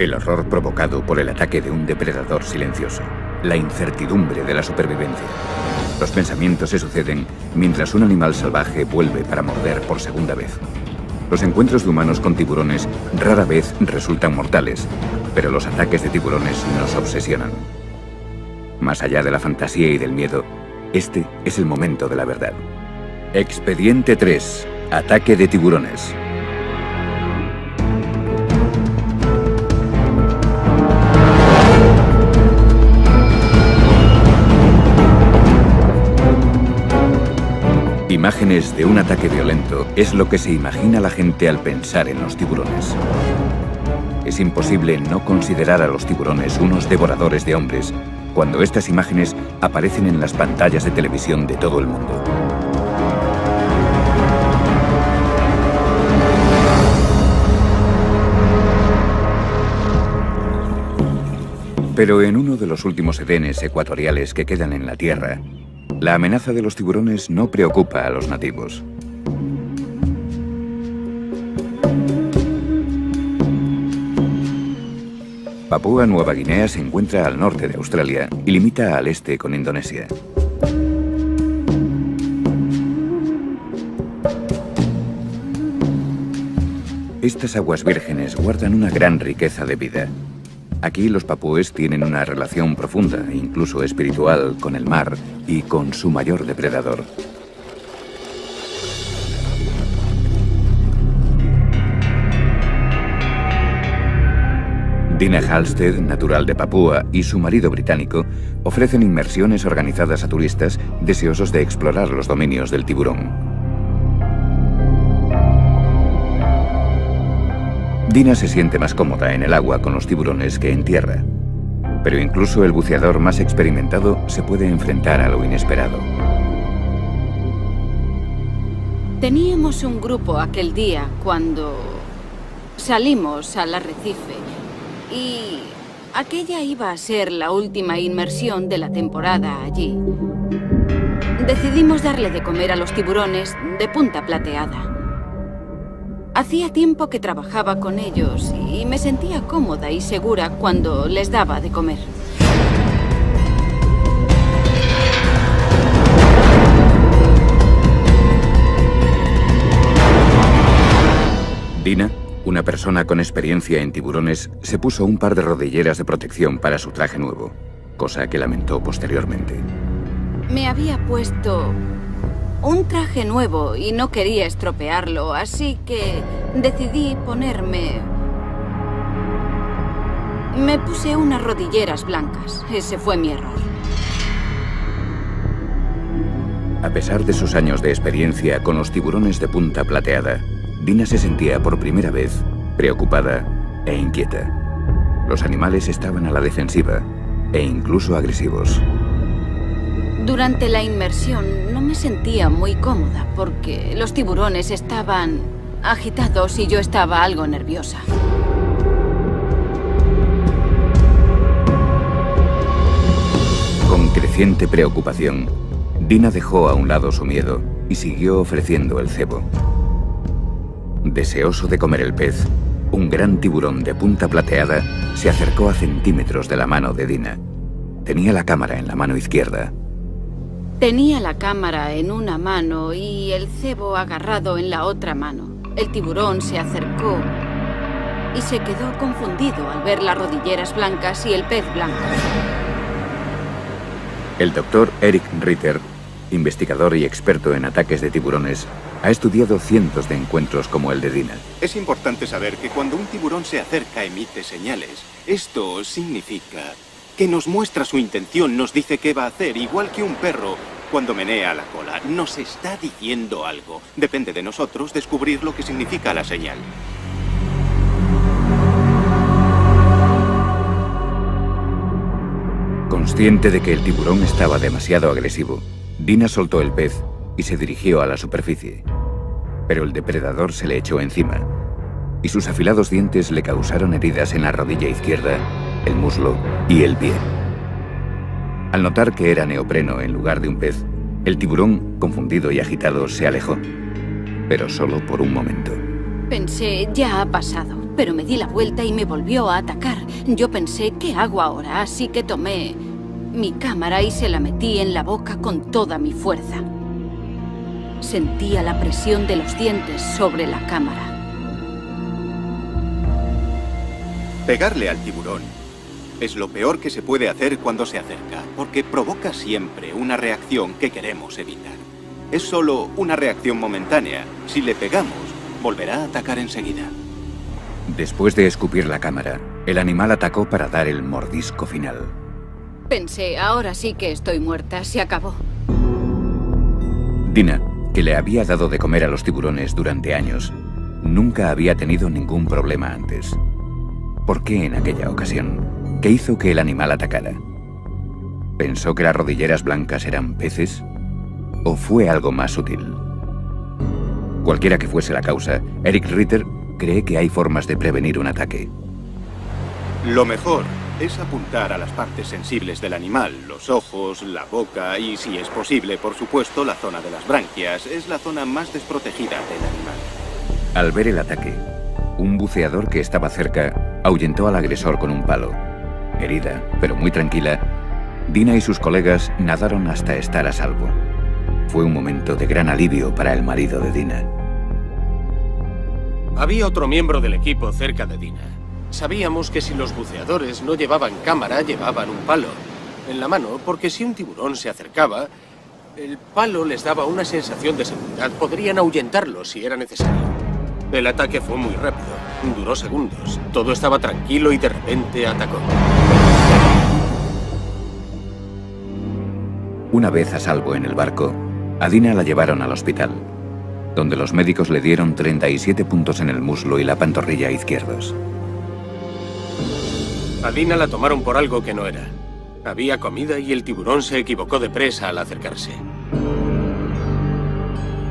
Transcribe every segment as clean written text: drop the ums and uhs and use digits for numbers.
El horror provocado por el ataque de un depredador silencioso. La incertidumbre de la supervivencia. Los pensamientos se suceden mientras un animal salvaje vuelve para morder por segunda vez. Los encuentros de humanos con tiburones rara vez resultan mortales, pero los ataques de tiburones nos obsesionan. Más allá de la fantasía y del miedo, este es el momento de la verdad. Expediente 3. Ataque de tiburones. Imágenes de un ataque violento es lo que se imagina la gente al pensar en los tiburones. Es imposible no considerar a los tiburones unos devoradores de hombres cuando estas imágenes aparecen en las pantallas de televisión de todo el mundo. Pero en uno de los últimos edenes ecuatoriales que quedan en la Tierra, la amenaza de los tiburones no preocupa a los nativos. Papúa Nueva Guinea se encuentra al norte de Australia y limita al este con Indonesia. Estas aguas vírgenes guardan una gran riqueza de vida. Aquí los papúes tienen una relación profunda e incluso espiritual con el mar y con su mayor depredador. Dina Halstead, natural de Papúa, y su marido británico ofrecen inmersiones organizadas a turistas deseosos de explorar los dominios del tiburón. Dina se siente más cómoda en el agua con los tiburones que en tierra. Pero incluso el buceador más experimentado se puede enfrentar a lo inesperado. Teníamos un grupo aquel día cuando salimos al arrecife y aquella iba a ser la última inmersión de la temporada allí. Decidimos darle de comer a los tiburones de punta plateada. Hacía tiempo que trabajaba con ellos y me sentía cómoda y segura cuando les daba de comer. Dina, una persona con experiencia en tiburones, se puso un par de rodilleras de protección para su traje nuevo, cosa que lamentó posteriormente. Me había puesto un traje nuevo y no quería estropearlo, así que decidí ponerme... Me puse unas rodilleras blancas. Ese fue mi error. A pesar de sus años de experiencia con los tiburones de punta plateada, Dina se sentía por primera vez preocupada e inquieta. Los animales estaban a la defensiva e incluso agresivos. Durante la inmersión no me sentía muy cómoda porque los tiburones estaban agitados y yo estaba algo nerviosa. Con creciente preocupación, Dina dejó a un lado su miedo y siguió ofreciendo el cebo. Deseoso de comer el pez, un gran tiburón de punta plateada se acercó a centímetros de la mano de Dina. Tenía la cámara en la mano izquierda. Tenía la cámara en una mano y el cebo agarrado en la otra mano. El tiburón se acercó y se quedó confundido al ver las rodilleras blancas y el pez blanco. El doctor Eric Ritter, investigador y experto en ataques de tiburones, ha estudiado cientos de encuentros como el de Dina. Es importante saber que cuando un tiburón se acerca emite señales. Esto significa que nos muestra su intención, nos dice qué va a hacer, igual que un perro cuando menea la cola. Nos está diciendo algo. Depende de nosotros descubrir lo que significa la señal. Consciente de que el tiburón estaba demasiado agresivo, Dina soltó el pez y se dirigió a la superficie. Pero el depredador se le echó encima y sus afilados dientes le causaron heridas en la rodilla izquierda, el muslo y el pie. Al notar que era neopreno en lugar de un pez, el tiburón, confundido y agitado, se alejó, pero solo por un momento. Pensé, ya ha pasado, pero me di la vuelta y me volvió a atacar. Yo pensé, ¿qué hago ahora? Así que tomé mi cámara y se la metí en la boca con toda mi fuerza. Sentía la presión de los dientes sobre la cámara. Pegarle al tiburón es lo peor que se puede hacer cuando se acerca, porque provoca siempre una reacción que queremos evitar. Es solo una reacción momentánea. Si le pegamos, volverá a atacar enseguida. Después de escupir la cámara, el animal atacó para dar el mordisco final. Pensé, ahora sí que estoy muerta, se acabó. Dina, que le había dado de comer a los tiburones durante años, nunca había tenido ningún problema antes. ¿Por qué en aquella ocasión? ¿Qué hizo que el animal atacara? ¿Pensó que las rodilleras blancas eran peces? ¿O fue algo más sutil? Cualquiera que fuese la causa, Eric Ritter cree que hay formas de prevenir un ataque. Lo mejor es apuntar a las partes sensibles del animal, los ojos, la boca y, si es posible, por supuesto, la zona de las branquias. Es la zona más desprotegida del animal. Al ver el ataque, un buceador que estaba cerca ahuyentó al agresor con un palo. Herida, pero muy tranquila, Dina y sus colegas nadaron hasta estar a salvo. Fue un momento de gran alivio para el marido de Dina. Había otro miembro del equipo cerca de Dina. Sabíamos que si los buceadores no llevaban cámara, llevaban un palo en la mano, porque si un tiburón se acercaba, el palo les daba una sensación de seguridad. Podrían ahuyentarlo si era necesario. El ataque fue muy rápido, duró segundos. Todo estaba tranquilo y de repente atacó. Una vez a salvo en el barco, a Dina la llevaron al hospital, donde los médicos le dieron 37 puntos en el muslo y la pantorrilla izquierdos. A Dina la tomaron por algo que no era. Había comida y el tiburón se equivocó de presa al acercarse.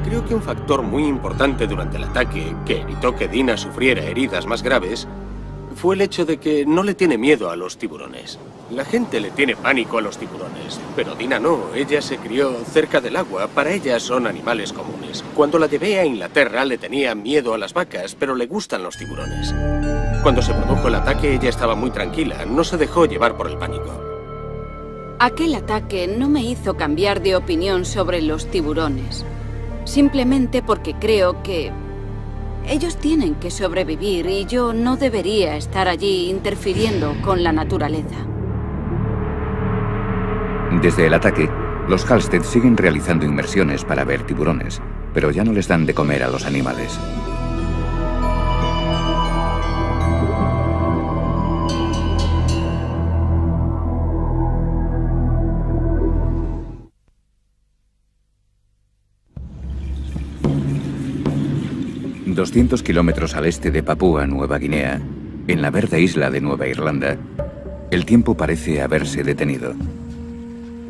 Creo que un factor muy importante durante el ataque, que evitó que Dina sufriera heridas más graves, fue el hecho de que no le tiene miedo a los tiburones. La gente le tiene pánico a los tiburones, pero Dina no. Ella se crió cerca del agua. Para ella son animales comunes. Cuando la llevé a Inglaterra le tenía miedo a las vacas, pero le gustan los tiburones. Cuando se produjo el ataque ella estaba muy tranquila, no se dejó llevar por el pánico. Aquel ataque no me hizo cambiar de opinión sobre los tiburones. Simplemente porque creo que ellos tienen que sobrevivir y yo no debería estar allí interfiriendo con la naturaleza. Desde el ataque, los Halstead siguen realizando inmersiones para ver tiburones, pero ya no les dan de comer a los animales. ...200 kilómetros al este de Papúa Nueva Guinea, en la verde isla de Nueva Irlanda, el tiempo parece haberse detenido.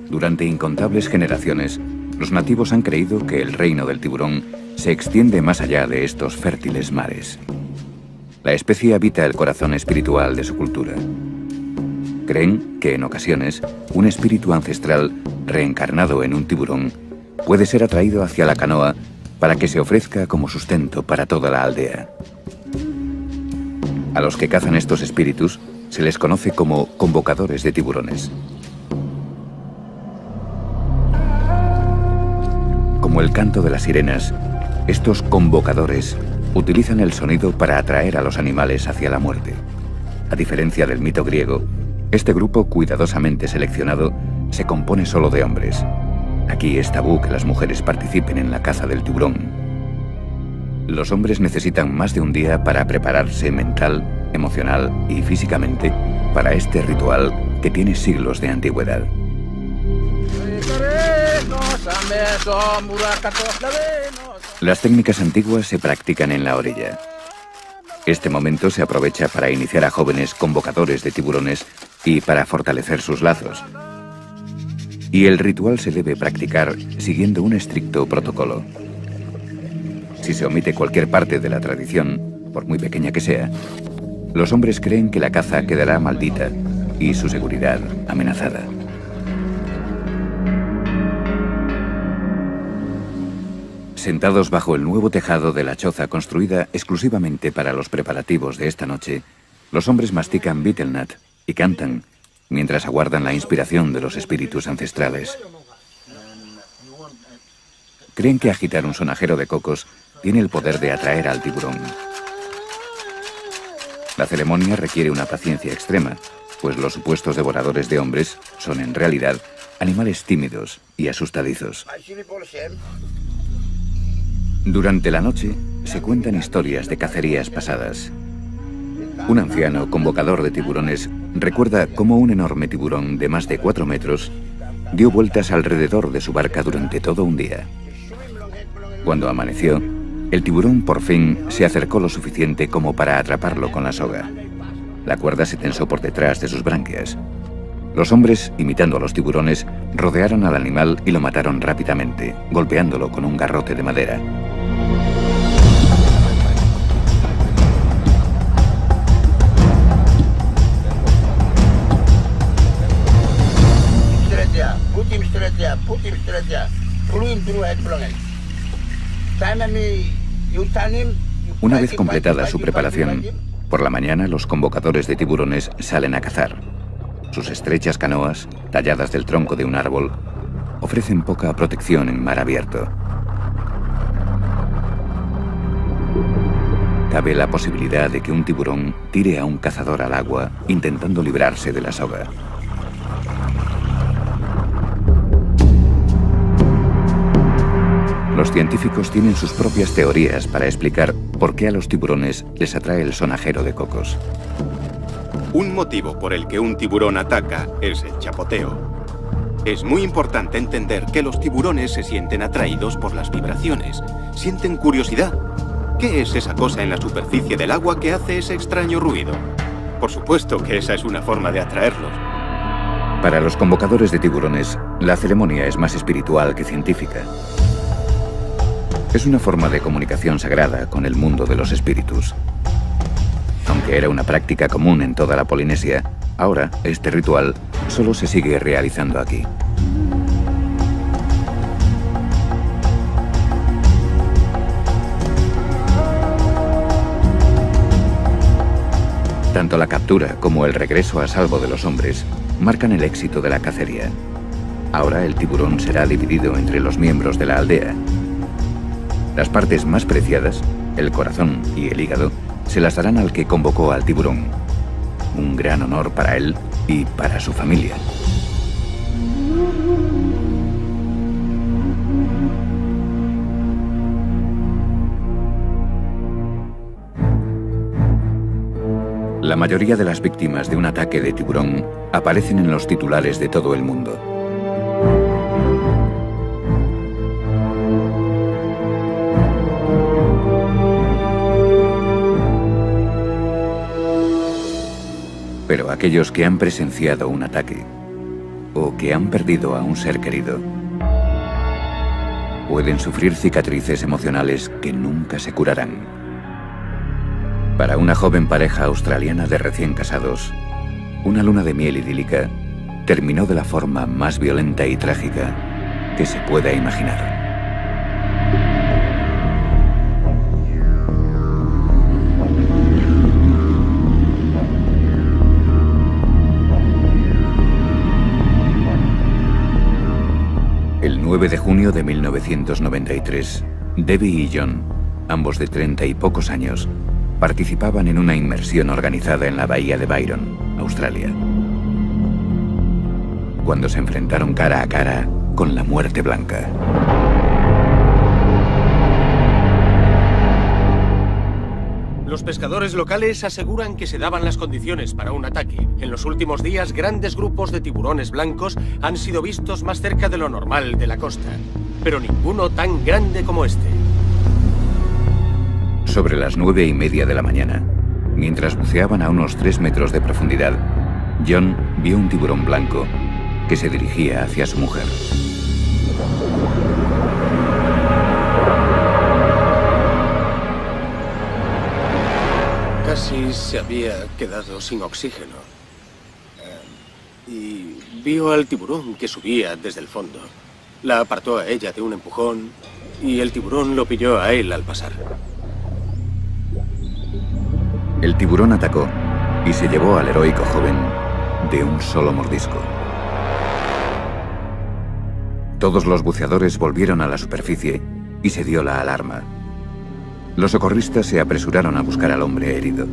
Durante incontables generaciones, los nativos han creído que el reino del tiburón se extiende más allá de estos fértiles mares. La especie habita el corazón espiritual de su cultura. Creen que en ocasiones un espíritu ancestral reencarnado en un tiburón puede ser atraído hacia la canoa para que se ofrezca como sustento para toda la aldea. A los que cazan estos espíritus se les conoce como convocadores de tiburones. Como el canto de las sirenas, estos convocadores utilizan el sonido para atraer a los animales hacia la muerte. A diferencia del mito griego, este grupo cuidadosamente seleccionado se compone solo de hombres. Aquí es tabú que las mujeres participen en la caza del tiburón. Los hombres necesitan más de un día para prepararse mental, emocional y físicamente para este ritual que tiene siglos de antigüedad. Las técnicas antiguas se practican en la orilla. Este momento se aprovecha para iniciar a jóvenes convocadores de tiburones y para fortalecer sus lazos. Y el ritual se debe practicar siguiendo un estricto protocolo. Si se omite cualquier parte de la tradición, por muy pequeña que sea, los hombres creen que la caza quedará maldita y su seguridad amenazada. Sentados bajo el nuevo tejado de la choza construida exclusivamente para los preparativos de esta noche, los hombres mastican betel nut y cantan mientras aguardan la inspiración de los espíritus ancestrales. Creen que agitar un sonajero de cocos tiene el poder de atraer al tiburón. La ceremonia requiere una paciencia extrema, pues los supuestos devoradores de hombres son en realidad animales tímidos y asustadizos. Durante la noche se cuentan historias de cacerías pasadas. Un anciano convocador de tiburones recuerda cómo un enorme tiburón de más de 4 metros dio vueltas alrededor de su barca durante todo un día. Cuando amaneció, el tiburón por fin se acercó lo suficiente como para atraparlo con la soga. La cuerda se tensó por detrás de sus branquias. Los hombres, imitando a los tiburones, rodearon al animal y lo mataron rápidamente, golpeándolo con un garrote de madera. Una vez completada su preparación, por la mañana los convocadores de tiburones salen a cazar. Sus estrechas canoas, talladas del tronco de un árbol, ofrecen poca protección en mar abierto. Cabe la posibilidad de que un tiburón tire a un cazador al agua intentando librarse de la soga. Los científicos tienen sus propias teorías para explicar por qué a los tiburones les atrae el sonajero de cocos. Un motivo por el que un tiburón ataca es el chapoteo. Es muy importante entender que los tiburones se sienten atraídos por las vibraciones. Sienten curiosidad. ¿Qué es esa cosa en la superficie del agua que hace ese extraño ruido? Por supuesto que esa es una forma de atraerlos. Para los convocadores de tiburones, la ceremonia es más espiritual que científica. Es una forma de comunicación sagrada con el mundo de los espíritus. Aunque era una práctica común en toda la Polinesia, ahora este ritual solo se sigue realizando aquí. Tanto la captura como el regreso a salvo de los hombres marcan el éxito de la cacería. Ahora el tiburón será dividido entre los miembros de la aldea. Las partes más preciadas, el corazón y el hígado, se las darán al que convocó al tiburón. Un gran honor para él y para su familia. La mayoría de las víctimas de un ataque de tiburón aparecen en los titulares de todo el mundo. Pero aquellos que han presenciado un ataque o que han perdido a un ser querido pueden sufrir cicatrices emocionales que nunca se curarán. Para una joven pareja australiana de recién casados, una luna de miel idílica terminó de la forma más violenta y trágica que se pueda imaginar. El 9 de junio de 1993, Debbie y John, ambos de 30 y pocos años, participaban en una inmersión organizada en la bahía de Byron, Australia, cuando se enfrentaron cara a cara con la muerte blanca. Los pescadores locales aseguran que se daban las condiciones para un ataque. En los últimos días, grandes grupos de tiburones blancos han sido vistos más cerca de lo normal de la costa, pero ninguno tan grande como este. Sobre las 9:30 de la mañana, mientras buceaban a unos 3 metros de profundidad, John vio un tiburón blanco que se dirigía hacia su mujer. Casi se había quedado sin oxígeno. Y vio al tiburón que subía desde el fondo. La apartó a ella de un empujón y el tiburón lo pilló a él al pasar. El tiburón atacó y se llevó al heroico joven de un solo mordisco. Todos los buceadores volvieron a la superficie y se dio la alarma. Los socorristas se apresuraron a buscar al hombre herido.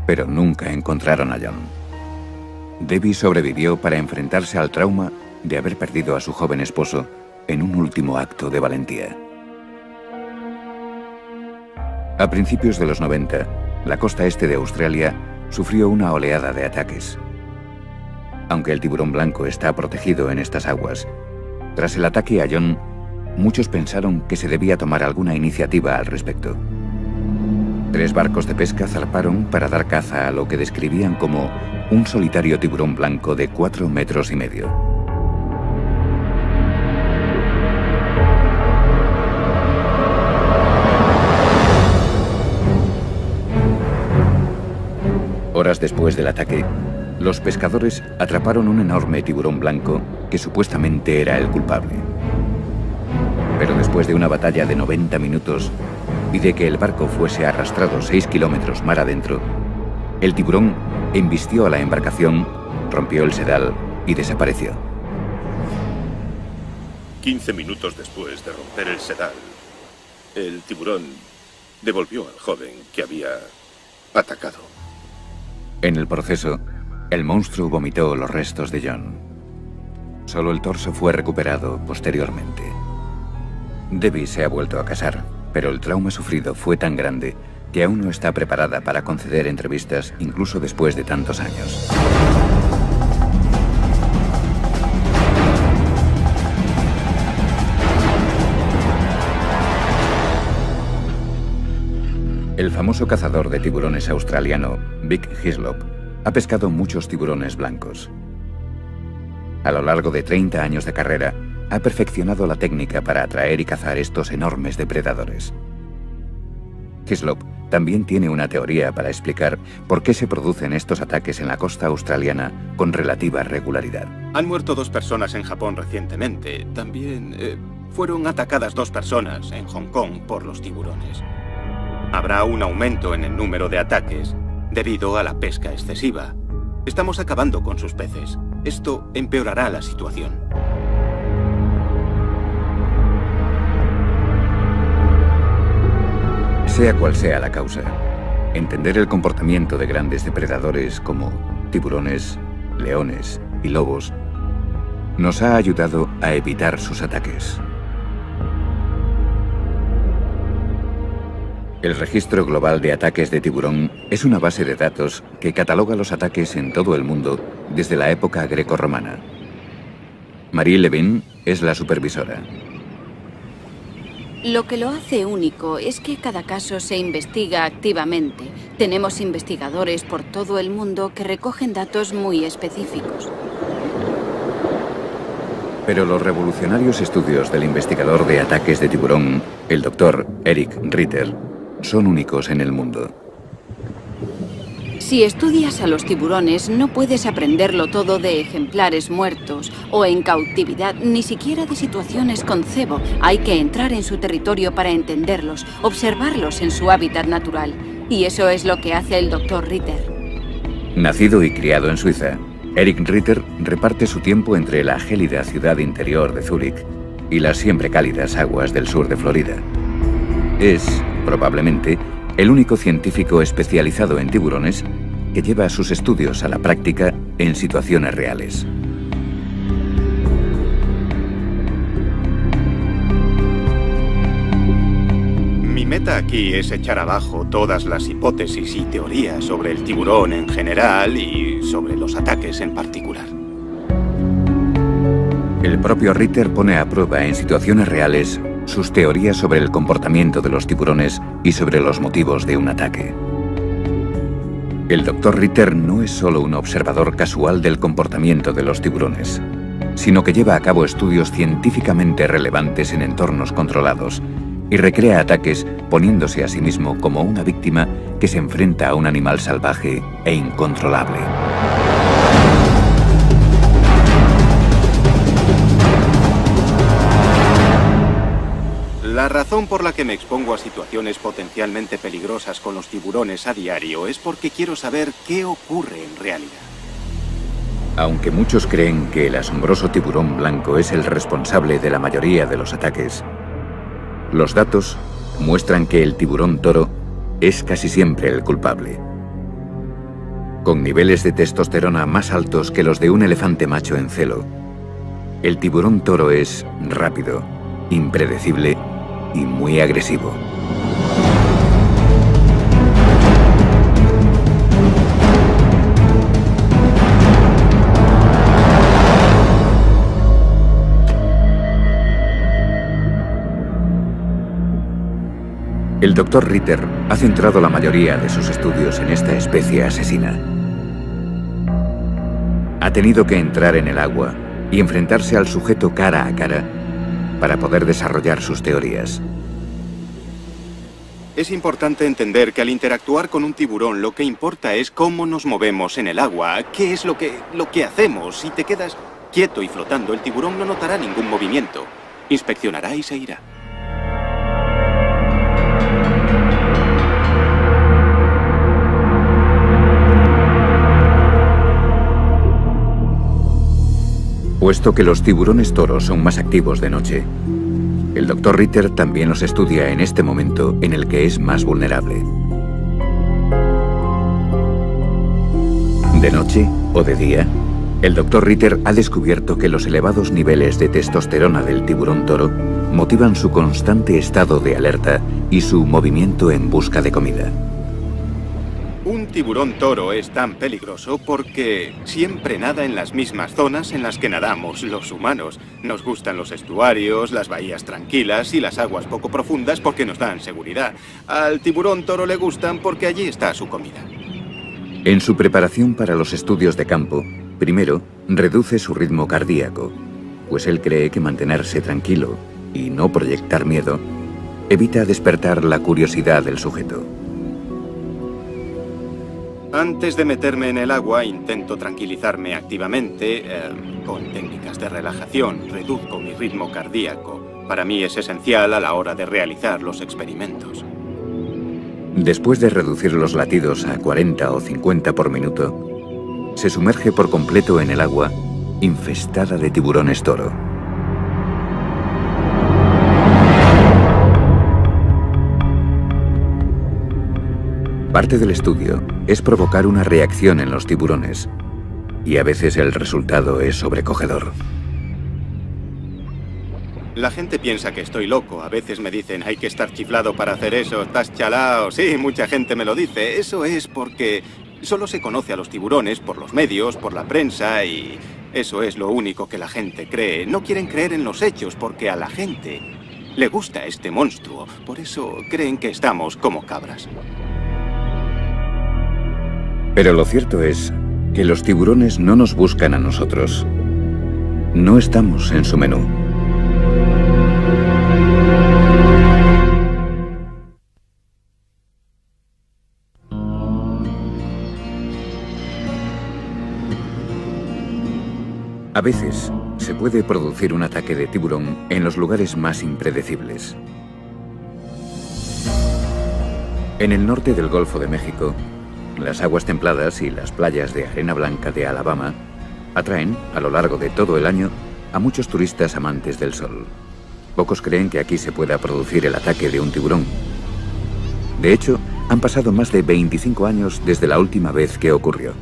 Pero nunca encontraron a John. Debbie sobrevivió para enfrentarse al trauma de haber perdido a su joven esposo en un último acto de valentía. A principios de los 90, la costa este de Australia sufrió una oleada de ataques. Aunque el tiburón blanco está protegido en estas aguas, tras el ataque a John, muchos pensaron que se debía tomar alguna iniciativa al respecto. 3 barcos de pesca zarparon para dar caza a lo que describían como un solitario tiburón blanco de 4,5 metros. Horas después del ataque, los pescadores atraparon un enorme tiburón blanco que supuestamente era el culpable. Pero después de una batalla de 90 minutos y de que el barco fuese arrastrado 6 kilómetros mar adentro, el tiburón embistió a la embarcación, rompió el sedal y desapareció. 15 minutos después de romper el sedal, el tiburón devolvió al joven que había atacado. En el proceso, el monstruo vomitó los restos de John. Solo el torso fue recuperado posteriormente. Debbie se ha vuelto a casar, pero el trauma sufrido fue tan grande que aún no está preparada para conceder entrevistas incluso después de tantos años. El famoso cazador de tiburones australiano, Vic Hislop, ha pescado muchos tiburones blancos. A lo largo de 30 años de carrera, ha perfeccionado la técnica para atraer y cazar estos enormes depredadores. Hislop también tiene una teoría para explicar por qué se producen estos ataques en la costa australiana con relativa regularidad. Han muerto 2 personas en Japón recientemente. También fueron atacadas 2 personas en Hong Kong por los tiburones. Habrá un aumento en el número de ataques debido a la pesca excesiva. Estamos acabando con sus peces. Esto empeorará la situación. Sea cual sea la causa, entender el comportamiento de grandes depredadores como tiburones, leones y lobos nos ha ayudado a evitar sus ataques. El Registro Global de Ataques de Tiburón es una base de datos que cataloga los ataques en todo el mundo desde la época grecorromana. Marie Levin es la supervisora. Lo que lo hace único es que cada caso se investiga activamente. Tenemos investigadores por todo el mundo que recogen datos muy específicos. Pero los revolucionarios estudios del investigador de ataques de tiburón, el Dr. Eric Ritter, son únicos en el mundo. Si estudias a los tiburones, no puedes aprenderlo todo de ejemplares muertos o en cautividad, ni siquiera de situaciones con cebo. Hay que entrar en su territorio para entenderlos, observarlos en su hábitat natural. Y eso es lo que hace el Dr. Ritter. Nacido y criado en Suiza, Eric Ritter reparte su tiempo entre la gélida ciudad interior de Zúrich y las siempre cálidas aguas del sur de Florida. Es, probablemente, el único científico especializado en tiburones que lleva sus estudios a la práctica en situaciones reales. Mi meta aquí es echar abajo todas las hipótesis y teorías sobre el tiburón en general y sobre los ataques en particular. El propio Ritter pone a prueba en situaciones reales sus teorías sobre el comportamiento de los tiburones y sobre los motivos de un ataque. El Dr. Ritter no es solo un observador casual del comportamiento de los tiburones, sino que lleva a cabo estudios científicamente relevantes en entornos controlados y recrea ataques poniéndose a sí mismo como una víctima que se enfrenta a un animal salvaje e incontrolable. La razón por la que me expongo a situaciones potencialmente peligrosas con los tiburones a diario es porque quiero saber qué ocurre en realidad. Aunque muchos creen que el asombroso tiburón blanco es el responsable de la mayoría de los ataques, los datos muestran que el tiburón toro es casi siempre el culpable. Con niveles de testosterona más altos que los de un elefante macho en celo, el tiburón toro es rápido, impredecible y muy agresivo. El Dr. Ritter ha centrado la mayoría de sus estudios en esta especie asesina. Ha tenido que entrar en el agua y enfrentarse al sujeto cara a cara para poder desarrollar sus teorías. Es importante entender que al interactuar con un tiburón lo que importa es cómo nos movemos en el agua, qué es lo que hacemos. Si te quedas quieto y flotando, el tiburón no notará ningún movimiento. Inspeccionará y se irá. Puesto que los tiburones toros son más activos de noche, el Dr. Ritter también los estudia en este momento en el que es más vulnerable. De noche o de día, el Dr. Ritter ha descubierto que los elevados niveles de testosterona del tiburón toro motivan su constante estado de alerta y su movimiento en busca de comida. Un tiburón toro es tan peligroso porque siempre nada en las mismas zonas en las que nadamos los humanos. Nos gustan los estuarios, las bahías tranquilas y las aguas poco profundas porque nos dan seguridad. Al tiburón toro le gustan porque allí está su comida. En su preparación para los estudios de campo, primero reduce su ritmo cardíaco, pues él cree que mantenerse tranquilo y no proyectar miedo evita despertar la curiosidad del sujeto. Antes de meterme en el agua, intento tranquilizarme activamente con técnicas de relajación. Reduzco mi ritmo cardíaco. Para mí es esencial a la hora de realizar los experimentos. Después de reducir los latidos a 40 o 50 por minuto, se sumerge por completo en el agua infestada de tiburones toro. Parte del estudio es provocar una reacción en los tiburones, y a veces el resultado es sobrecogedor. La gente piensa que estoy loco. A veces me dicen, hay que estar chiflado para hacer eso, estás chalao. Sí, mucha gente me lo dice. Eso es porque solo se conoce a los tiburones por los medios, por la prensa, y eso es lo único que la gente cree. No quieren creer en los hechos porque a la gente le gusta este monstruo. Por eso creen que estamos como cabras. Pero lo cierto es que los tiburones no nos buscan a nosotros. No estamos en su menú. A veces se puede producir un ataque de tiburón en los lugares más impredecibles. En el norte del Golfo de México, las aguas templadas y las playas de arena blanca de Alabama atraen, a lo largo de todo el año, a muchos turistas amantes del sol. Pocos creen que aquí se pueda producir el ataque de un tiburón. De hecho, han pasado más de 25 años desde la última vez que ocurrió.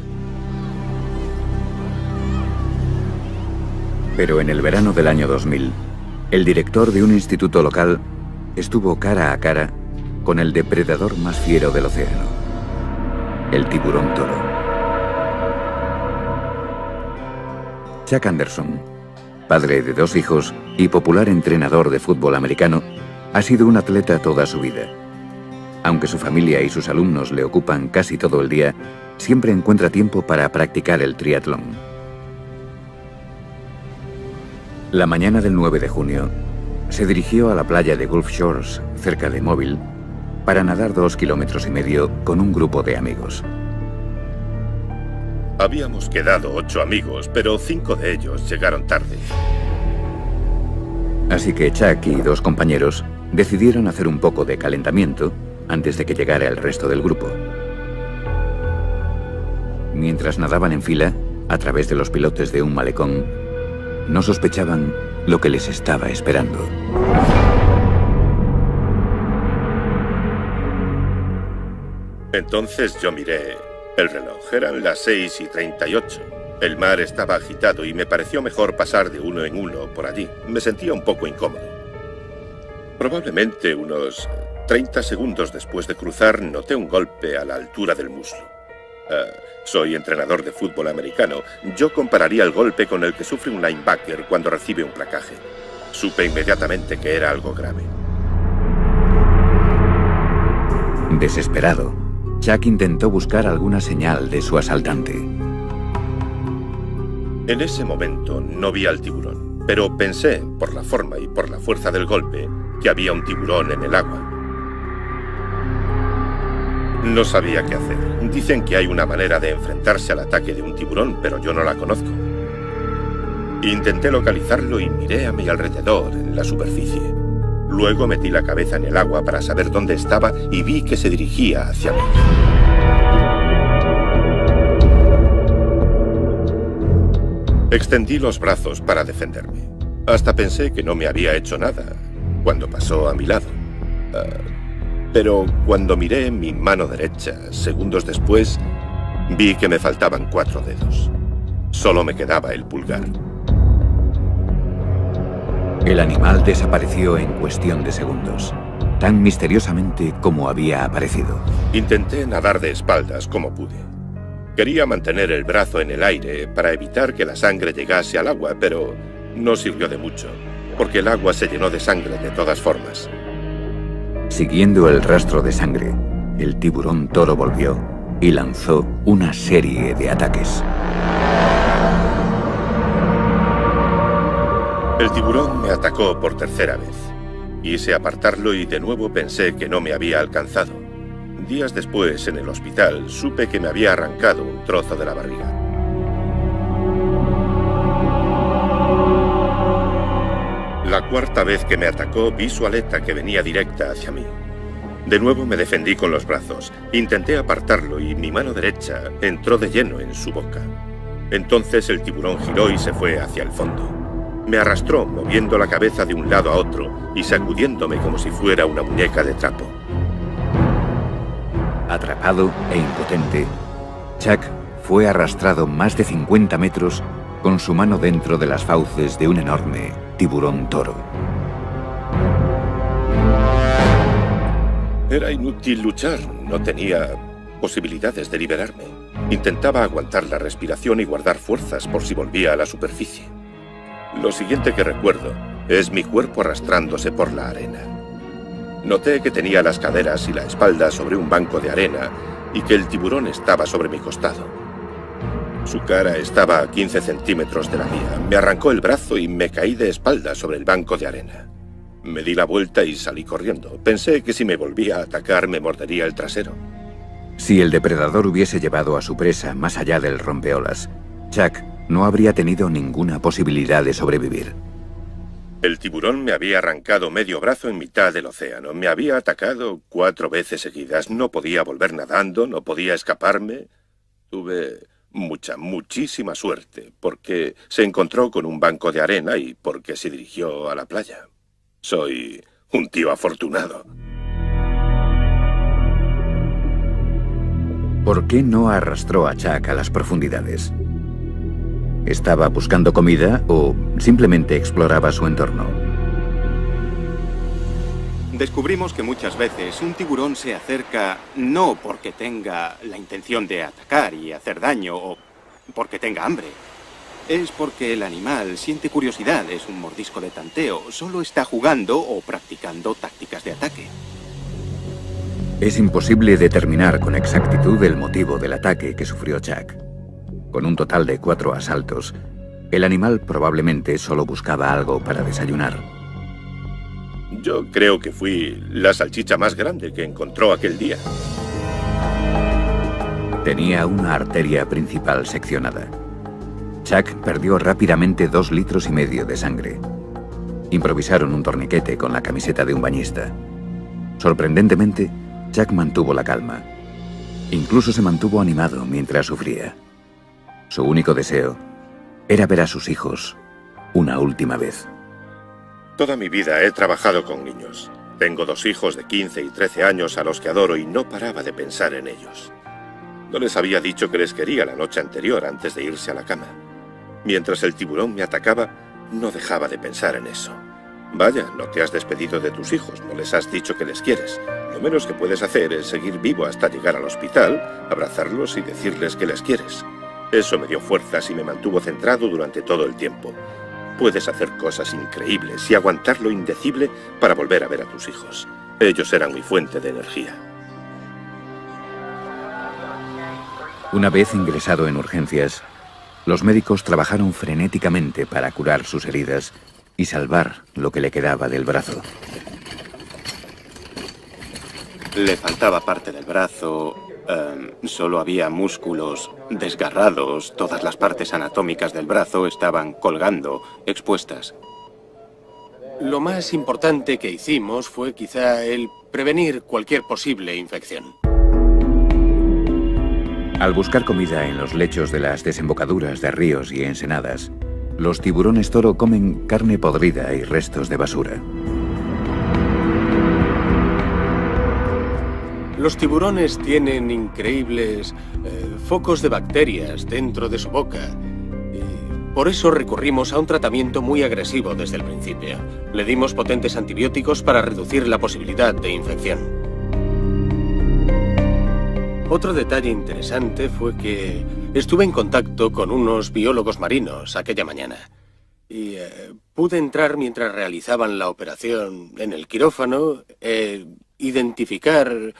Pero en el verano del año 2000, el director de un instituto local estuvo cara a cara con el depredador más fiero del océano. El tiburón toro. Chuck Anderson, padre de 2 hijos y popular entrenador de fútbol americano, ha sido un atleta toda su vida. Aunque su familia y sus alumnos le ocupan casi todo el día, siempre encuentra tiempo para practicar el triatlón. La mañana del 9 de junio, se dirigió a la playa de Gulf Shores, cerca de Mobile, para nadar 2,5 kilómetros con un grupo de amigos. Habíamos quedado 8 amigos, pero 5 de ellos llegaron tarde. Así que Chuck y 2 compañeros Decidieron hacer un poco de calentamiento antes de que llegara el resto del grupo. Mientras nadaban en fila, a través de los pilotes de un malecón, no sospechaban lo que les estaba esperando. Entonces yo miré el reloj. Eran las 6:38. El mar estaba agitado y me pareció mejor pasar de uno en uno por allí. Me sentía un poco incómodo. Probablemente unos 30 segundos después de cruzar, noté un golpe a la altura del muslo. Soy entrenador de fútbol americano. Yo compararía el golpe con el que sufre un linebacker cuando recibe un placaje. Supe inmediatamente que era algo grave. Desesperado, Chuck intentó buscar alguna señal de su asaltante. En ese momento no vi al tiburón, pero pensé, por la forma y por la fuerza del golpe, que había un tiburón en el agua. No sabía qué hacer. Dicen que hay una manera de enfrentarse al ataque de un tiburón, pero yo no la conozco. Intenté localizarlo y miré a mi alrededor, en la superficie. Luego metí la cabeza en el agua para saber dónde estaba y vi que se dirigía hacia mí. Extendí los brazos para defenderme. Hasta pensé que no me había hecho nada cuando pasó a mi lado. Pero cuando miré mi mano derecha, segundos después, vi que me faltaban 4 dedos. Solo me quedaba el pulgar. El animal desapareció en cuestión de segundos, tan misteriosamente como había aparecido. Intenté nadar de espaldas como pude. Quería mantener el brazo en el aire para evitar que la sangre llegase al agua, pero no sirvió de mucho, porque el agua se llenó de sangre de todas formas. Siguiendo el rastro de sangre, el tiburón toro volvió y lanzó una serie de ataques. El tiburón me atacó por tercera vez. Quise apartarlo y de nuevo pensé que no me había alcanzado. Días después, en el hospital, supe que me había arrancado un trozo de la barriga. La cuarta vez que me atacó, vi su aleta que venía directa hacia mí. De nuevo me defendí con los brazos. Intenté apartarlo y mi mano derecha entró de lleno en su boca. Entonces el tiburón giró y se fue hacia el fondo. Me arrastró, moviendo la cabeza de un lado a otro y sacudiéndome como si fuera una muñeca de trapo. Atrapado e impotente, Chuck fue arrastrado más de 50 metros con su mano dentro de las fauces de un enorme tiburón toro. Era inútil luchar, no tenía posibilidades de liberarme. Intentaba aguantar la respiración y guardar fuerzas por si volvía a la superficie. Lo siguiente que recuerdo es mi cuerpo arrastrándose por la arena. Noté que tenía las caderas y la espalda sobre un banco de arena y que el tiburón estaba sobre mi costado. Su cara estaba a 15 centímetros de la mía. Me arrancó el brazo y me caí de espalda sobre el banco de arena. Me di la vuelta y salí corriendo. Pensé que si me volvía a atacar me mordería el trasero. Si el depredador hubiese llevado a su presa más allá del rompeolas, Chuck no habría tenido ninguna posibilidad de sobrevivir. El tiburón me había arrancado medio brazo en mitad del océano. Me había atacado 4 veces seguidas. No podía volver nadando, no podía escaparme. Tuve muchísima suerte, porque se encontró con un banco de arena y porque se dirigió a la playa. Soy un tío afortunado. ¿Por qué no arrastró a Chuck a las profundidades? ¿Estaba buscando comida o simplemente exploraba su entorno? Descubrimos que muchas veces un tiburón se acerca no porque tenga la intención de atacar y hacer daño o porque tenga hambre. Es porque el animal siente curiosidad, es un mordisco de tanteo, solo está jugando o practicando tácticas de ataque. Es imposible determinar con exactitud el motivo del ataque que sufrió Chuck. Con un total de 4 asaltos, el animal probablemente solo buscaba algo para desayunar. Yo creo que fui la salchicha más grande que encontró aquel día. Tenía una arteria principal seccionada. Chuck perdió rápidamente 2,5 litros de sangre. Improvisaron un torniquete con la camiseta de un bañista. Sorprendentemente, Chuck mantuvo la calma. Incluso se mantuvo animado mientras sufría. Su único deseo era ver a sus hijos una última vez. Toda mi vida he trabajado con niños. Tengo 2 hijos de 15 y 13 años a los que adoro y no paraba de pensar en ellos. No les había dicho que les quería la noche anterior antes de irse a la cama. Mientras el tiburón me atacaba, no dejaba de pensar en eso. Vaya, no te has despedido de tus hijos, no les has dicho que les quieres. Lo menos que puedes hacer es seguir vivo hasta llegar al hospital, abrazarlos y decirles que les quieres. Eso me dio fuerzas y me mantuvo centrado durante todo el tiempo. Puedes hacer cosas increíbles y aguantar lo indecible para volver a ver a tus hijos. Ellos eran mi fuente de energía. Una vez ingresado en urgencias, los médicos trabajaron frenéticamente para curar sus heridas y salvar lo que le quedaba del brazo. Le faltaba parte del brazo, solo había músculos desgarrados, todas las partes anatómicas del brazo estaban colgando, expuestas. Lo más importante que hicimos fue quizá el prevenir cualquier posible infección. Al buscar comida en los lechos de las desembocaduras de ríos y ensenadas, los tiburones toro comen carne podrida y restos de basura. Los tiburones tienen increíbles focos de bacterias dentro de su boca. Y por eso recurrimos a un tratamiento muy agresivo desde el principio. Le dimos potentes antibióticos para reducir la posibilidad de infección. Otro detalle interesante fue que estuve en contacto con unos biólogos marinos aquella mañana. Y pude entrar mientras realizaban la operación en el quirófano, identificar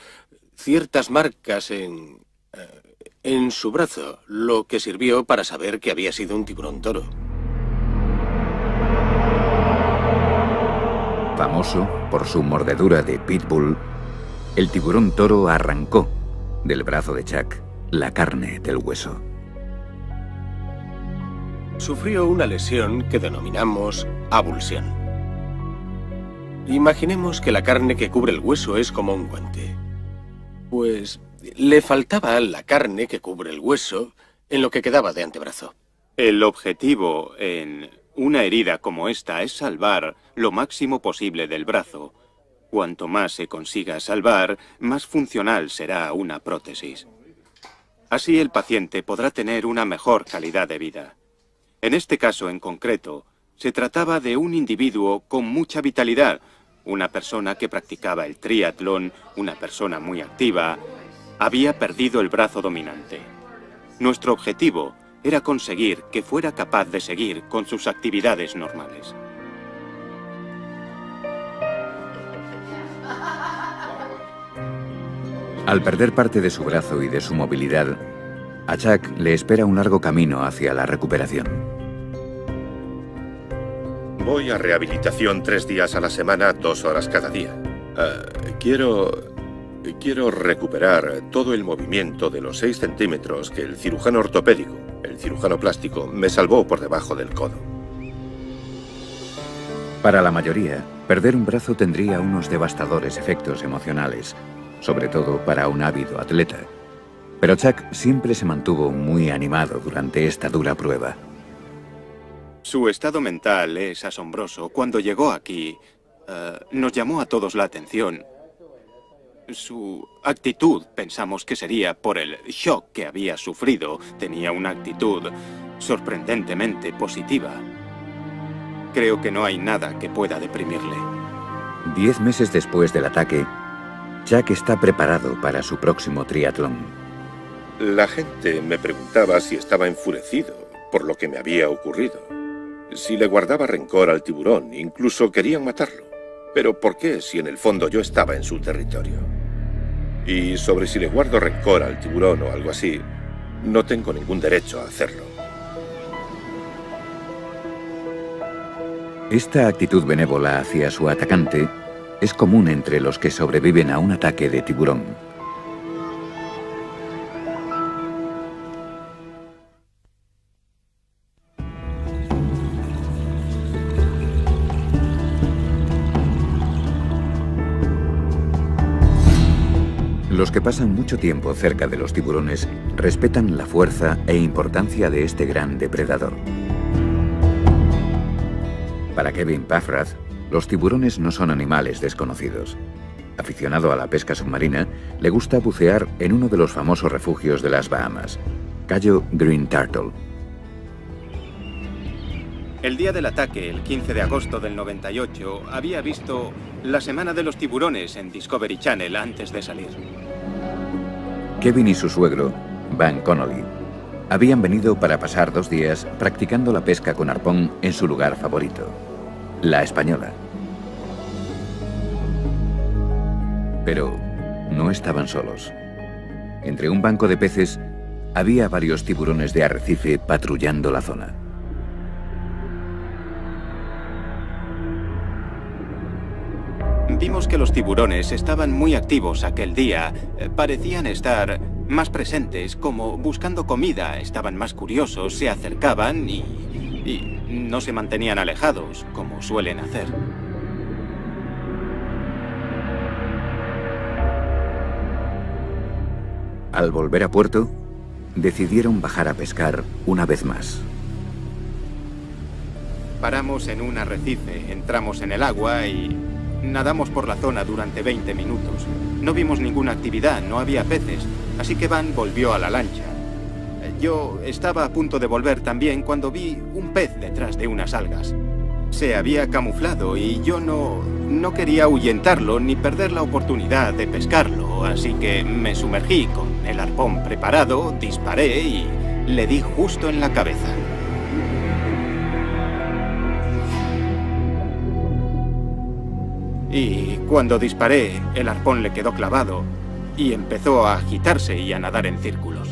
ciertas marcas en su brazo, lo que sirvió para saber que había sido un tiburón toro. Famoso por su mordedura de pitbull, el tiburón toro arrancó del brazo de Chuck la carne del hueso. Sufrió una lesión que denominamos avulsión. Imaginemos que la carne que cubre el hueso es como un guante. Pues le faltaba la carne que cubre el hueso en lo que quedaba de antebrazo. El objetivo en una herida como esta es salvar lo máximo posible del brazo. Cuanto más se consiga salvar, más funcional será una prótesis. Así el paciente podrá tener una mejor calidad de vida. En este caso en concreto, se trataba de un individuo con mucha vitalidad, una persona que practicaba el triatlón, una persona muy activa, había perdido el brazo dominante. Nuestro objetivo era conseguir que fuera capaz de seguir con sus actividades normales. Al perder parte de su brazo y de su movilidad, a Chuck le espera un largo camino hacia la recuperación. Voy a rehabilitación 3 días a la semana, 2 horas cada día. Quiero recuperar todo el movimiento de los 6 centímetros que el cirujano ortopédico, el cirujano plástico, me salvó por debajo del codo. Para la mayoría, perder un brazo tendría unos devastadores efectos emocionales, sobre todo para un ávido atleta. Pero Chuck siempre se mantuvo muy animado durante esta dura prueba. Su estado mental es asombroso. Cuando llegó aquí, nos llamó a todos la atención. Su actitud, pensamos que sería por el shock que había sufrido. Tenía una actitud sorprendentemente positiva. Creo que no hay nada que pueda deprimirle. 10 meses después del ataque, Chuck está preparado para su próximo triatlón. La gente me preguntaba si estaba enfurecido por lo que me había ocurrido. Si le guardaba rencor al tiburón, incluso querían matarlo. Pero ¿por qué si en el fondo yo estaba en su territorio? Y sobre si le guardo rencor al tiburón o algo así, no tengo ningún derecho a hacerlo. Esta actitud benévola hacia su atacante es común entre los que sobreviven a un ataque de tiburón. Los que pasan mucho tiempo cerca de los tiburones respetan la fuerza e importancia de este gran depredador. Para Kevin Paffrath, los tiburones no son animales desconocidos. Aficionado a la pesca submarina, le gusta bucear en uno de los famosos refugios de las Bahamas, Cayo Green Turtle. El día del ataque, el 15 de agosto del 98, había visto La Semana de los Tiburones en Discovery Channel antes de salir. Kevin y su suegro, Van Connolly, habían venido para pasar 2 días practicando la pesca con arpón en su lugar favorito, La Española. Pero no estaban solos. Entre un banco de peces había varios tiburones de arrecife patrullando la zona. Vimos que los tiburones estaban muy activos aquel día. Parecían estar más presentes, como buscando comida. Estaban más curiosos, se acercaban y no se mantenían alejados, como suelen hacer. Al volver a puerto, decidieron bajar a pescar una vez más. Paramos en un arrecife, entramos en el agua y nadamos por la zona durante 20 minutos. No vimos ninguna actividad, no había peces, así que Van volvió a la lancha. Yo estaba a punto de volver también cuando vi un pez detrás de unas algas. Se había camuflado y yo no quería ahuyentarlo ni perder la oportunidad de pescarlo, así que me sumergí con el arpón preparado, disparé y le di justo en la cabeza. Y cuando disparé, el arpón le quedó clavado y empezó a agitarse y a nadar en círculos.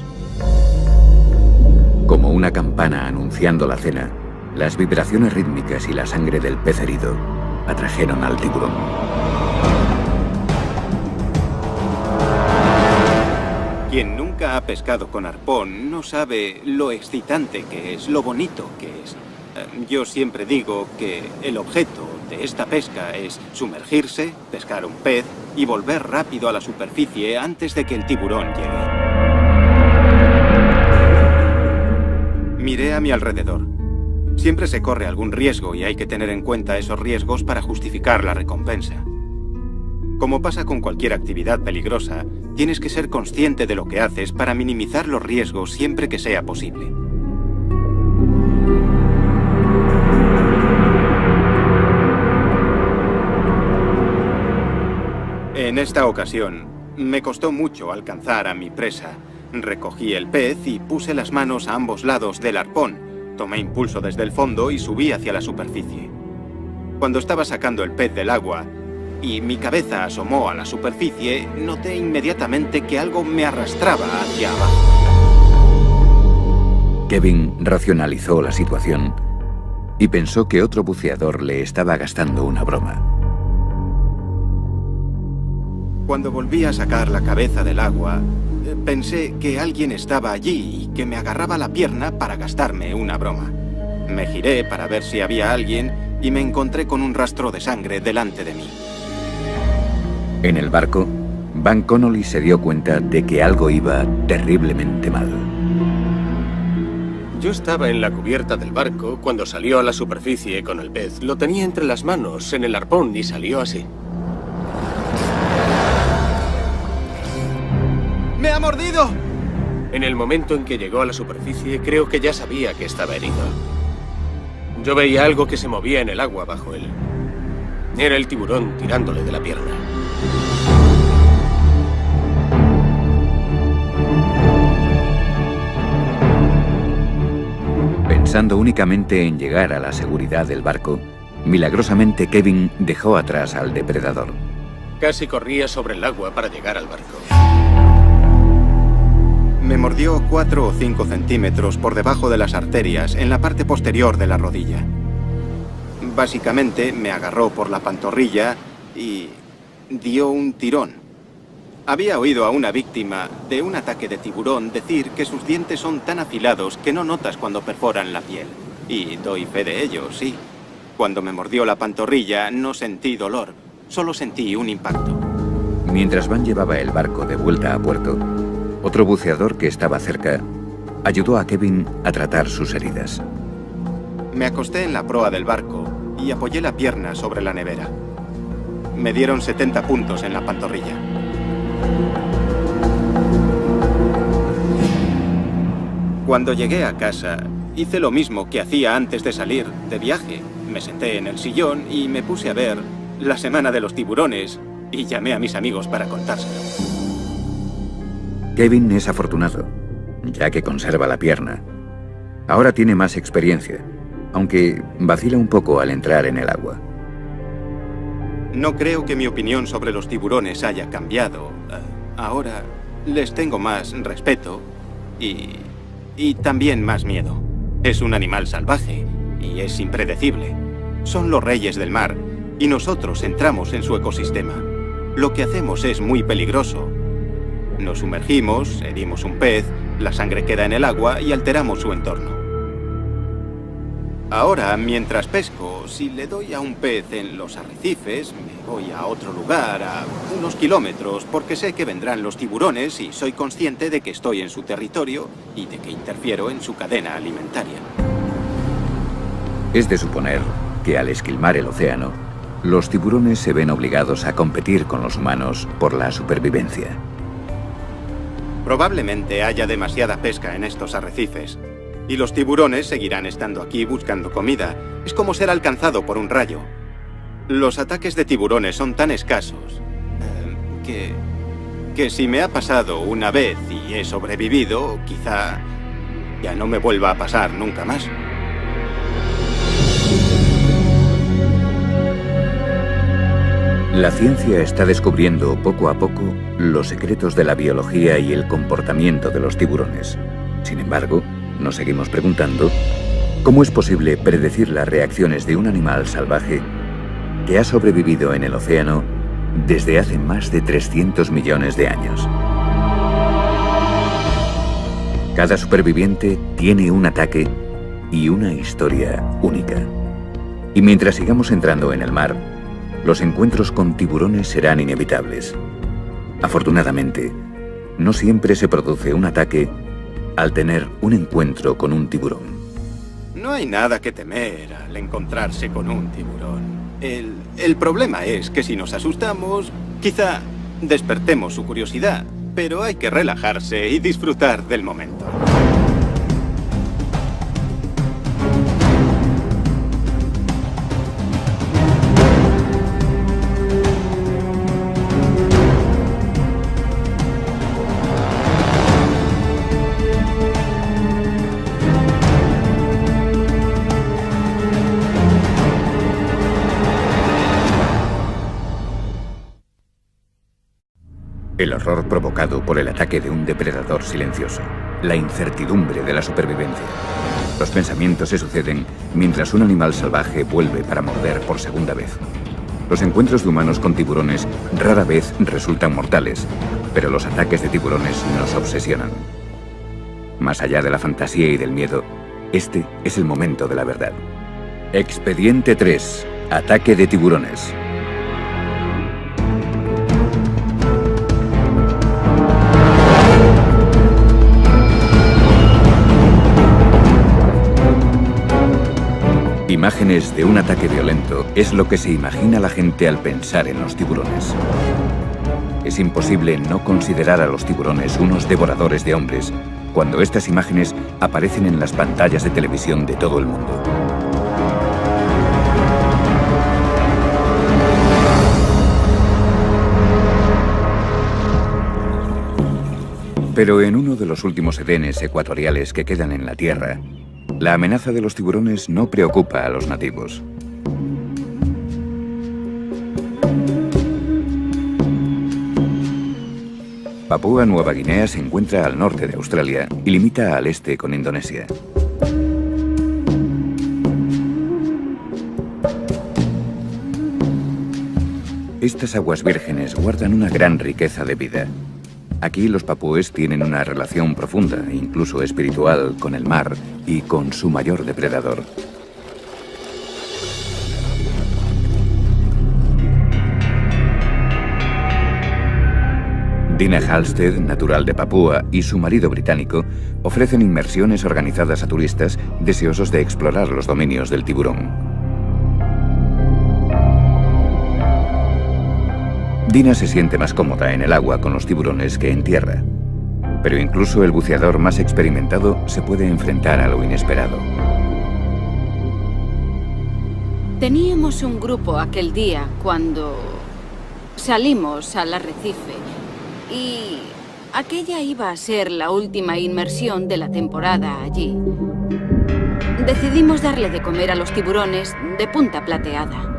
Como una campana anunciando la cena, las vibraciones rítmicas y la sangre del pez herido atrajeron al tiburón. Quien nunca ha pescado con arpón no sabe lo excitante que es, lo bonito que es. Yo siempre digo que el objeto de esta pesca es sumergirse, pescar un pez y volver rápido a la superficie antes de que el tiburón llegue. Miré a mi alrededor. Siempre se corre algún riesgo y hay que tener en cuenta esos riesgos para justificar la recompensa. Como pasa con cualquier actividad peligrosa, tienes que ser consciente de lo que haces para minimizar los riesgos siempre que sea posible. En esta ocasión, me costó mucho alcanzar a mi presa. Recogí el pez y puse las manos a ambos lados del arpón. Tomé impulso desde el fondo y subí hacia la superficie. Cuando estaba sacando el pez del agua y mi cabeza asomó a la superficie, noté inmediatamente que algo me arrastraba hacia abajo. Kevin racionalizó la situación y pensó que otro buceador le estaba gastando una broma. Cuando volví a sacar la cabeza del agua, pensé que alguien estaba allí y que me agarraba la pierna para gastarme una broma. Me giré para ver si había alguien y me encontré con un rastro de sangre delante de mí. En el barco, Van Connolly se dio cuenta de que algo iba terriblemente mal. Yo estaba en la cubierta del barco cuando salió a la superficie con el pez. Lo tenía entre las manos en el arpón y salió así. ¡Me ha mordido! En el momento en que llegó a la superficie, creo que ya sabía que estaba herido. Yo veía algo que se movía en el agua bajo él. Era el tiburón tirándole de la pierna. Pensando únicamente en llegar a la seguridad del barco, milagrosamente Kevin dejó atrás al depredador. Casi corría sobre el agua para llegar al barco. Me mordió 4 o 5 centímetros por debajo de las arterias, en la parte posterior de la rodilla. Básicamente me agarró por la pantorrilla y dio un tirón. Había oído a una víctima de un ataque de tiburón decir que sus dientes son tan afilados que no notas cuando perforan la piel. Y doy fe de ello, sí. Cuando me mordió la pantorrilla no sentí dolor, solo sentí un impacto. Mientras Van llevaba el barco de vuelta a puerto, otro buceador que estaba cerca ayudó a Kevin a tratar sus heridas. Me acosté en la proa del barco y apoyé la pierna sobre la nevera. Me dieron 70 puntos en la pantorrilla. Cuando llegué a casa, hice lo mismo que hacía antes de salir de viaje. Me senté en el sillón y me puse a ver La Semana de los Tiburones y llamé a mis amigos para contárselo. Kevin es afortunado, ya que conserva la pierna. Ahora tiene más experiencia, aunque vacila un poco al entrar en el agua. No creo que mi opinión sobre los tiburones haya cambiado. Ahora les tengo más respeto y también más miedo. Es un animal salvaje y es impredecible. Son los reyes del mar y nosotros entramos en su ecosistema. Lo que hacemos es muy peligroso. Nos sumergimos, herimos un pez, la sangre queda en el agua y alteramos su entorno. Ahora, mientras pesco, si le doy a un pez en los arrecifes, me voy a otro lugar, a unos kilómetros, porque sé que vendrán los tiburones y soy consciente de que estoy en su territorio y de que interfiero en su cadena alimentaria. Es de suponer que al esquilmar el océano, los tiburones se ven obligados a competir con los humanos por la supervivencia. Probablemente haya demasiada pesca en estos arrecifes. Y los tiburones seguirán estando aquí buscando comida. Es como ser alcanzado por un rayo. Los ataques de tiburones son tan escasos que si me ha pasado una vez y he sobrevivido, quizá ya no me vuelva a pasar nunca más. La ciencia está descubriendo poco a poco los secretos de la biología y el comportamiento de los tiburones. Sin embargo, nos seguimos preguntando cómo es posible predecir las reacciones de un animal salvaje que ha sobrevivido en el océano desde hace más de 300 millones de años. Cada superviviente tiene un ataque y una historia única. Y mientras sigamos entrando en el mar, los encuentros con tiburones serán inevitables. Afortunadamente, no siempre se produce un ataque al tener un encuentro con un tiburón. No hay nada que temer al encontrarse con un tiburón. El problema es que si nos asustamos, quizá despertemos su curiosidad, pero hay que relajarse y disfrutar del momento. El horror provocado por el ataque de un depredador silencioso. La incertidumbre de la supervivencia. Los pensamientos se suceden mientras un animal salvaje vuelve para morder por segunda vez. Los encuentros de humanos con tiburones rara vez resultan mortales, pero los ataques de tiburones nos obsesionan. Más allá de la fantasía y del miedo, este es el momento de la verdad. Expediente 3. Ataque de tiburones. Imágenes de un ataque violento es lo que se imagina la gente al pensar en los tiburones. Es imposible no considerar a los tiburones unos devoradores de hombres cuando estas imágenes aparecen en las pantallas de televisión de todo el mundo. Pero en uno de los últimos edenes ecuatoriales que quedan en la Tierra, la amenaza de los tiburones no preocupa a los nativos. Papúa Nueva Guinea se encuentra al norte de Australia y limita al este con Indonesia. Estas aguas vírgenes guardan una gran riqueza de vida. Aquí los papúes tienen una relación profunda, incluso espiritual, con el mar y con su mayor depredador. Dina Halstead, natural de Papúa, y su marido británico ofrecen inmersiones organizadas a turistas deseosos de explorar los dominios del tiburón. Dina se siente más cómoda en el agua con los tiburones que en tierra, pero incluso el buceador más experimentado se puede enfrentar a lo inesperado. Teníamos un grupo aquel día cuando salimos al arrecife y aquella iba a ser la última inmersión de la temporada allí. Decidimos darle de comer a los tiburones de punta plateada.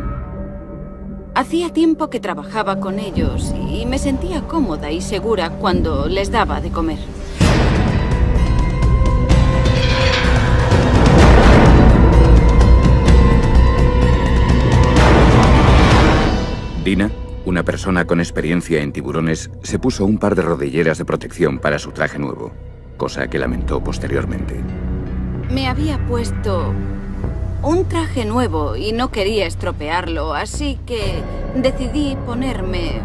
Hacía tiempo que trabajaba con ellos y me sentía cómoda y segura cuando les daba de comer. Dina, una persona con experiencia en tiburones, se puso un par de rodilleras de protección para su traje nuevo, cosa que lamentó posteriormente. Me había puesto un traje nuevo y no quería estropearlo, así que decidí ponerme...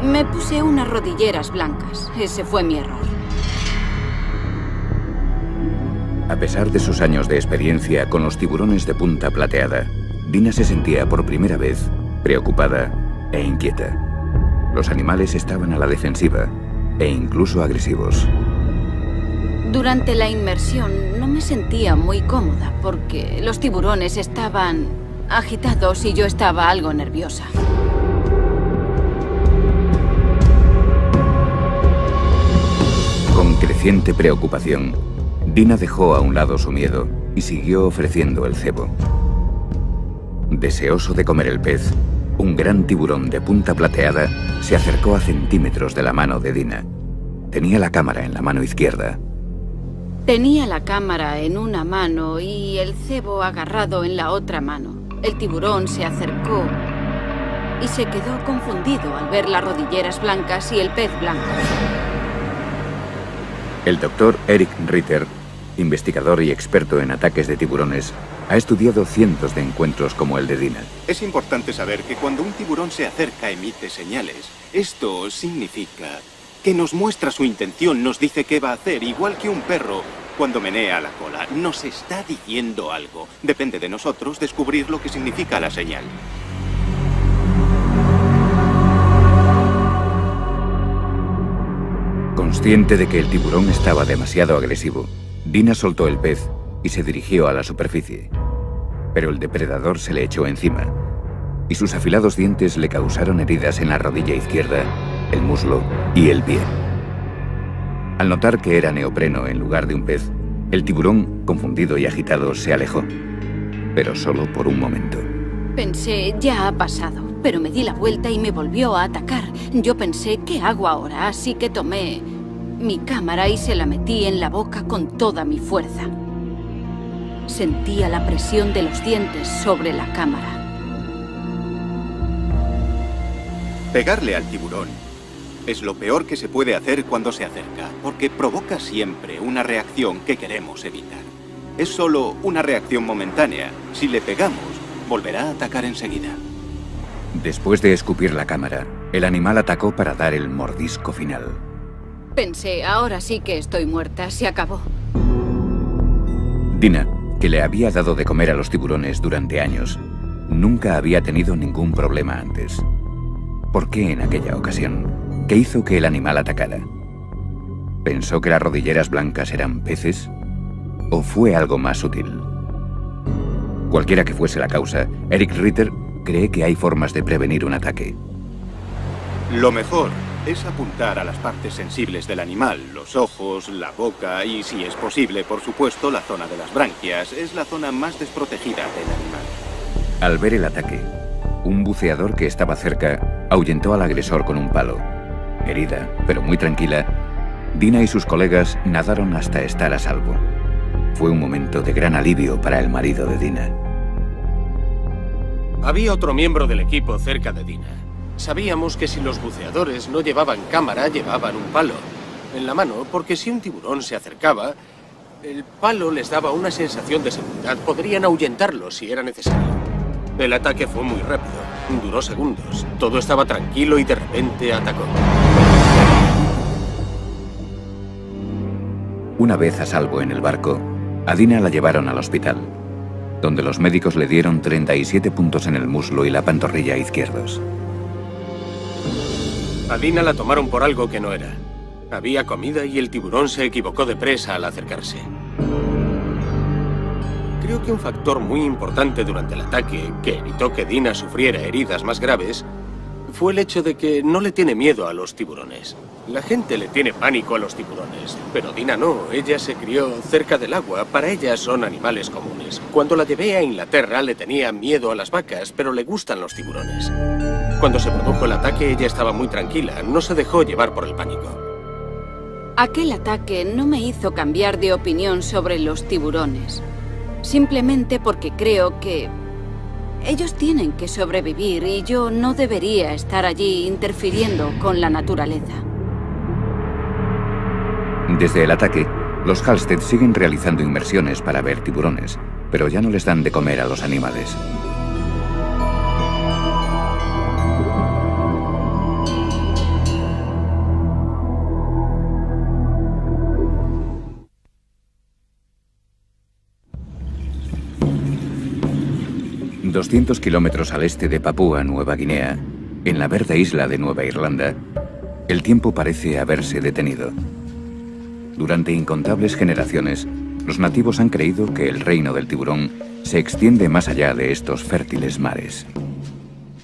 Me puse unas rodilleras blancas. Ese fue mi error. A pesar de sus años de experiencia con los tiburones de punta plateada, Dina se sentía por primera vez preocupada e inquieta. Los animales estaban a la defensiva e incluso agresivos. Durante la inmersión no me sentía muy cómoda porque los tiburones estaban agitados y yo estaba algo nerviosa. Con creciente preocupación, Dina dejó a un lado su miedo y siguió ofreciendo el cebo. Deseoso de comer el pez, un gran tiburón de punta plateada se acercó a centímetros de la mano de Dina. Tenía la cámara en la mano izquierda. Tenía la cámara en una mano y el cebo agarrado en la otra mano. El tiburón se acercó y se quedó confundido al ver las rodilleras blancas y el pez blanco. El doctor Eric Ritter, investigador y experto en ataques de tiburones, ha estudiado cientos de encuentros como el de Dina. Es importante saber que cuando un tiburón se acerca emite señales. Esto significa que nos muestra su intención, nos dice qué va a hacer, igual que un perro cuando menea la cola. Nos está diciendo algo. Depende de nosotros descubrir lo que significa la señal. Consciente de que el tiburón estaba demasiado agresivo, Dina soltó el pez y se dirigió a la superficie. Pero el depredador se le echó encima y sus afilados dientes le causaron heridas en la rodilla izquierda, el muslo y el pie. Al notar que era neopreno en lugar de un pez, el tiburón, confundido y agitado, se alejó, pero solo por un momento. Pensé, ya ha pasado, pero me di la vuelta y me volvió a atacar. Yo pensé, ¿qué hago ahora? Así que tomé mi cámara y se la metí en la boca con toda mi fuerza. Sentía la presión de los dientes sobre la cámara. Pegarle al tiburón es lo peor que se puede hacer cuando se acerca, porque provoca siempre una reacción que queremos evitar. Es solo una reacción momentánea. Si le pegamos, volverá a atacar enseguida. Después de escupir la cámara, el animal atacó para dar el mordisco final. Pensé, ahora sí que estoy muerta, se acabó. Dina, que le había dado de comer a los tiburones durante años, nunca había tenido ningún problema antes. ¿Por qué en aquella ocasión? ¿Qué hizo que el animal atacara? ¿Pensó que las rodilleras blancas eran peces? ¿O fue algo más sutil? Cualquiera que fuese la causa, Eric Ritter cree que hay formas de prevenir un ataque. Lo mejor es apuntar a las partes sensibles del animal, los ojos, la boca y, si es posible, por supuesto, la zona de las branquias. Es la zona más desprotegida del animal. Al ver el ataque, un buceador que estaba cerca ahuyentó al agresor con un palo. Herida, pero muy tranquila, Dina y sus colegas nadaron hasta estar a salvo. Fue un momento de gran alivio para el marido de Dina. Había otro miembro del equipo cerca de Dina. Sabíamos que si los buceadores no llevaban cámara, llevaban un palo en la mano, porque si un tiburón se acercaba, el palo les daba una sensación de seguridad. Podrían ahuyentarlo si era necesario. El ataque fue muy rápido. Duró segundos. Todo estaba tranquilo y de repente atacó. Una vez a salvo en el barco, a Dina la llevaron al hospital, donde los médicos le dieron 37 puntos en el muslo y la pantorrilla izquierdos. A Dina la tomaron por algo que no era. Había comida y el tiburón se equivocó de presa al acercarse. Creo que un factor muy importante durante el ataque, que evitó que Dina sufriera heridas más graves, fue el hecho de que no le tiene miedo a los tiburones. La gente le tiene pánico a los tiburones, pero Dina no. Ella se crió cerca del agua. Para ella son animales comunes. Cuando la llevé a Inglaterra le tenía miedo a las vacas, pero le gustan los tiburones. Cuando se produjo el ataque ella estaba muy tranquila. No se dejó llevar por el pánico. Aquel ataque no me hizo cambiar de opinión sobre los tiburones. Simplemente porque creo que ellos tienen que sobrevivir y yo no debería estar allí interfiriendo con la naturaleza. Desde el ataque, los Halstead siguen realizando inmersiones para ver tiburones, pero ya no les dan de comer a los animales. ...200 kilómetros al este de Papúa Nueva Guinea, en la verde isla de Nueva Irlanda, el tiempo parece haberse detenido. Durante incontables generaciones, los nativos han creído que el reino del tiburón se extiende más allá de estos fértiles mares.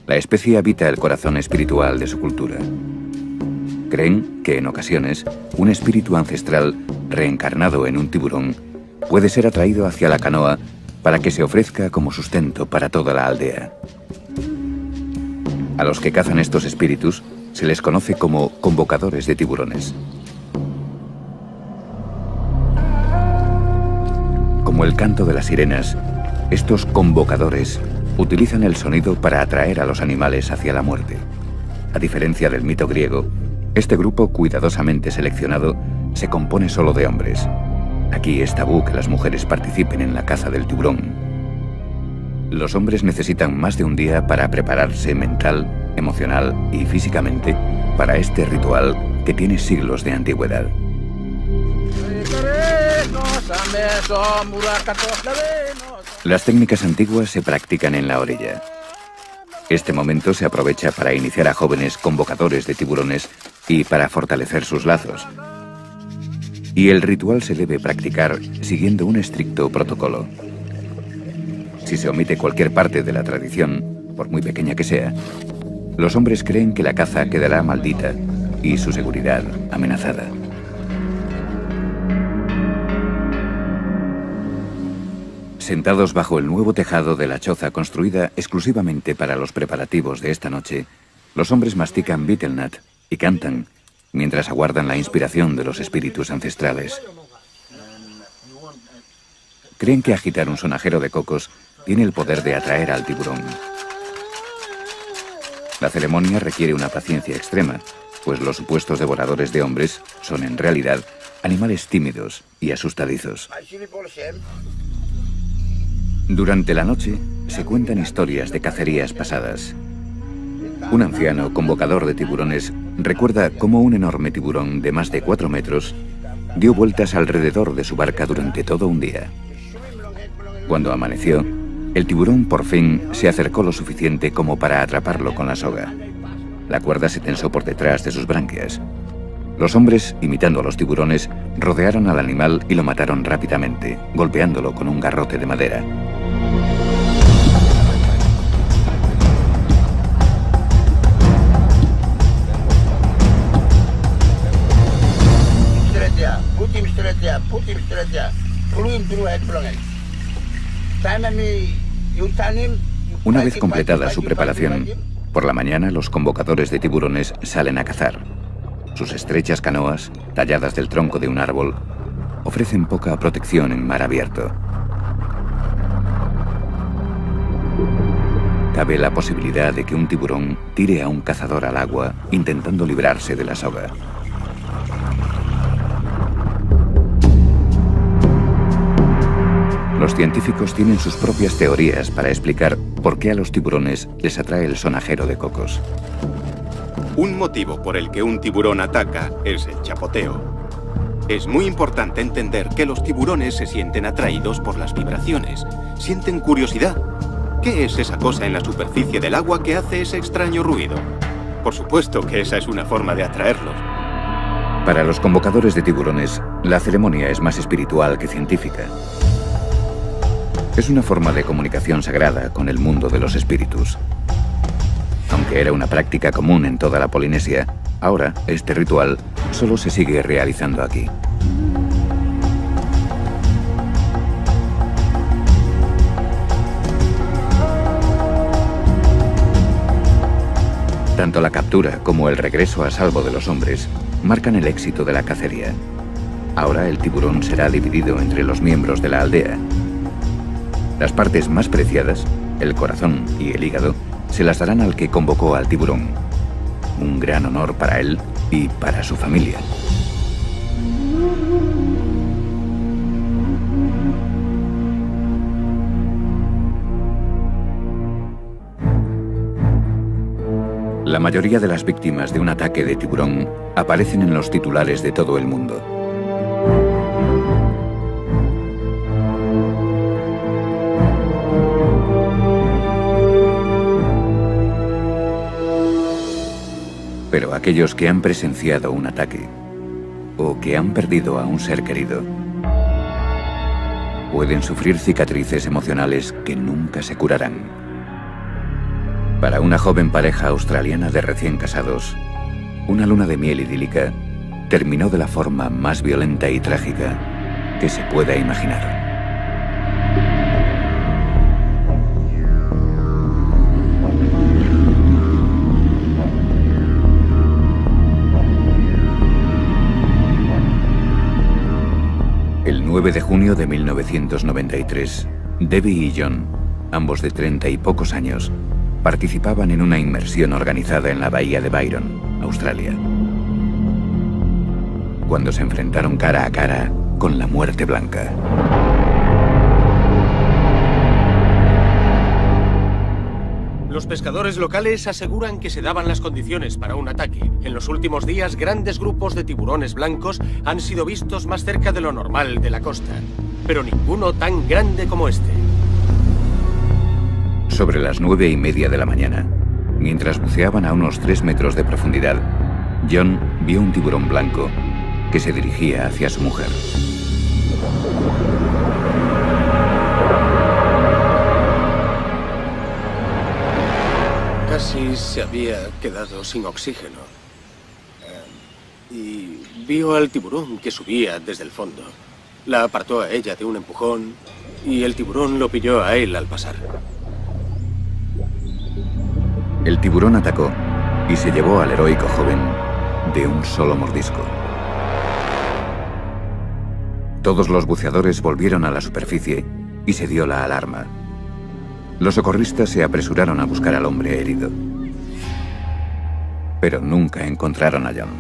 La especie habita el corazón espiritual de su cultura. Creen que en ocasiones un espíritu ancestral reencarnado en un tiburón puede ser atraído hacia la canoa para que se ofrezca como sustento para toda la aldea. A los que cazan estos espíritus se les conoce como convocadores de tiburones. Como el canto de las sirenas, estos convocadores utilizan el sonido para atraer a los animales hacia la muerte. A diferencia del mito griego, este grupo cuidadosamente seleccionado se compone solo de hombres. Aquí es tabú que las mujeres participen en la caza del tiburón. Los hombres necesitan más de un día para prepararse mental, emocional y físicamente para este ritual que tiene siglos de antigüedad. Las técnicas antiguas se practican en la orilla. Este momento se aprovecha para iniciar a jóvenes convocadores de tiburones y para fortalecer sus lazos. Y el ritual se debe practicar siguiendo un estricto protocolo. Si se omite cualquier parte de la tradición, por muy pequeña que sea, los hombres creen que la caza quedará maldita y su seguridad amenazada. Sentados bajo el nuevo tejado de la choza construida exclusivamente para los preparativos de esta noche, los hombres mastican betel nut y cantan mientras aguardan la inspiración de los espíritus ancestrales. Creen que agitar un sonajero de cocos tiene el poder de atraer al tiburón. La ceremonia requiere una paciencia extrema, pues los supuestos devoradores de hombres son en realidad animales tímidos y asustadizos. Durante la noche se cuentan historias de cacerías pasadas. Un anciano convocador de tiburones recuerda cómo un enorme tiburón de más de 4 metros dio vueltas alrededor de su barca durante todo un día. Cuando amaneció, el tiburón por fin se acercó lo suficiente como para atraparlo con la soga. La cuerda se tensó por detrás de sus branquias. Los hombres, imitando a los tiburones, rodearon al animal y lo mataron rápidamente, golpeándolo con un garrote de madera. Una vez completada su preparación, por la mañana los convocadores de tiburones salen a cazar. Sus estrechas canoas, talladas del tronco de un árbol, ofrecen poca protección en mar abierto. Cabe la posibilidad de que un tiburón tire a un cazador al agua intentando librarse de la soga. Los científicos tienen sus propias teorías para explicar por qué a los tiburones les atrae el sonajero de Cocos. Un motivo por el que un tiburón ataca es el chapoteo. Es muy importante entender que los tiburones se sienten atraídos por las vibraciones. Sienten curiosidad. ¿Qué es esa cosa en la superficie del agua que hace ese extraño ruido? Por supuesto que esa es una forma de atraerlos. Para los convocadores de tiburones, la ceremonia es más espiritual que científica. Es una forma de comunicación sagrada con el mundo de los espíritus. Aunque era una práctica común en toda la Polinesia, ahora este ritual solo se sigue realizando aquí. Tanto la captura como el regreso a salvo de los hombres marcan el éxito de la cacería. Ahora el tiburón será dividido entre los miembros de la aldea. Las partes más preciadas, el corazón y el hígado, se las darán al que convocó al tiburón. Un gran honor para él y para su familia. La mayoría de las víctimas de un ataque de tiburón aparecen en los titulares de todo el mundo. Pero aquellos que han presenciado un ataque o que han perdido a un ser querido pueden sufrir cicatrices emocionales que nunca se curarán. Para una joven pareja australiana de recién casados, una luna de miel idílica terminó de la forma más violenta y trágica que se pueda imaginar. El 9 de junio de 1993, Debbie y John, ambos de 30 y pocos años, participaban en una inmersión organizada en la bahía de Byron, Australia, cuando se enfrentaron cara a cara con la muerte blanca. Los pescadores locales aseguran que se daban las condiciones para un ataque. En los últimos días, grandes grupos de tiburones blancos han sido vistos más cerca de lo normal de la costa, pero ninguno tan grande como este. Sobre las 9:30 de la mañana, mientras buceaban a unos 3 metros de profundidad, John vio un tiburón blanco que se dirigía hacia su mujer. Casi se había quedado sin oxígeno. Y vio al tiburón que subía desde el fondo. La apartó a ella de un empujón y el tiburón lo pilló a él al pasar. El tiburón atacó y se llevó al heroico joven de un solo mordisco. Todos los buceadores volvieron a la superficie y se dio la alarma. Los socorristas se apresuraron a buscar al hombre herido. Pero nunca encontraron a John.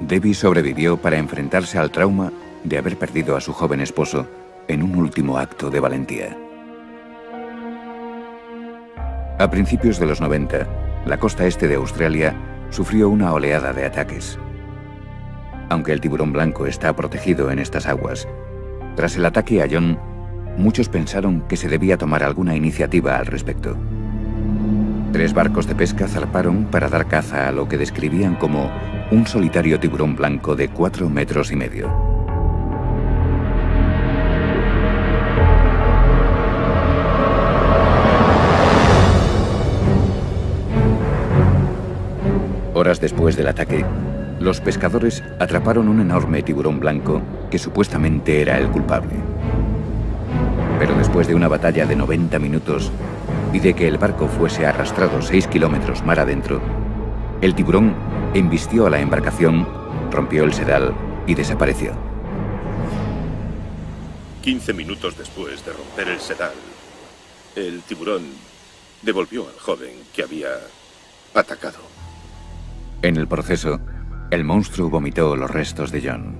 Debbie sobrevivió para enfrentarse al trauma de haber perdido a su joven esposo en un último acto de valentía. A principios de los 90, la costa este de Australia sufrió una oleada de ataques. Aunque el tiburón blanco está protegido en estas aguas, tras el ataque a John, muchos pensaron que se debía tomar alguna iniciativa al respecto. 3 barcos de pesca zarparon para dar caza a lo que describían como un solitario tiburón blanco de 4,5 metros. Horas después del ataque, los pescadores atraparon un enorme tiburón blanco que supuestamente era el culpable. Pero después de una batalla de 90 minutos y de que el barco fuese arrastrado 6 kilómetros mar adentro, el tiburón embistió a la embarcación, rompió el sedal y desapareció. 15 minutos después de romper el sedal, el tiburón devolvió al joven que había atacado. En el proceso, el monstruo vomitó los restos de John.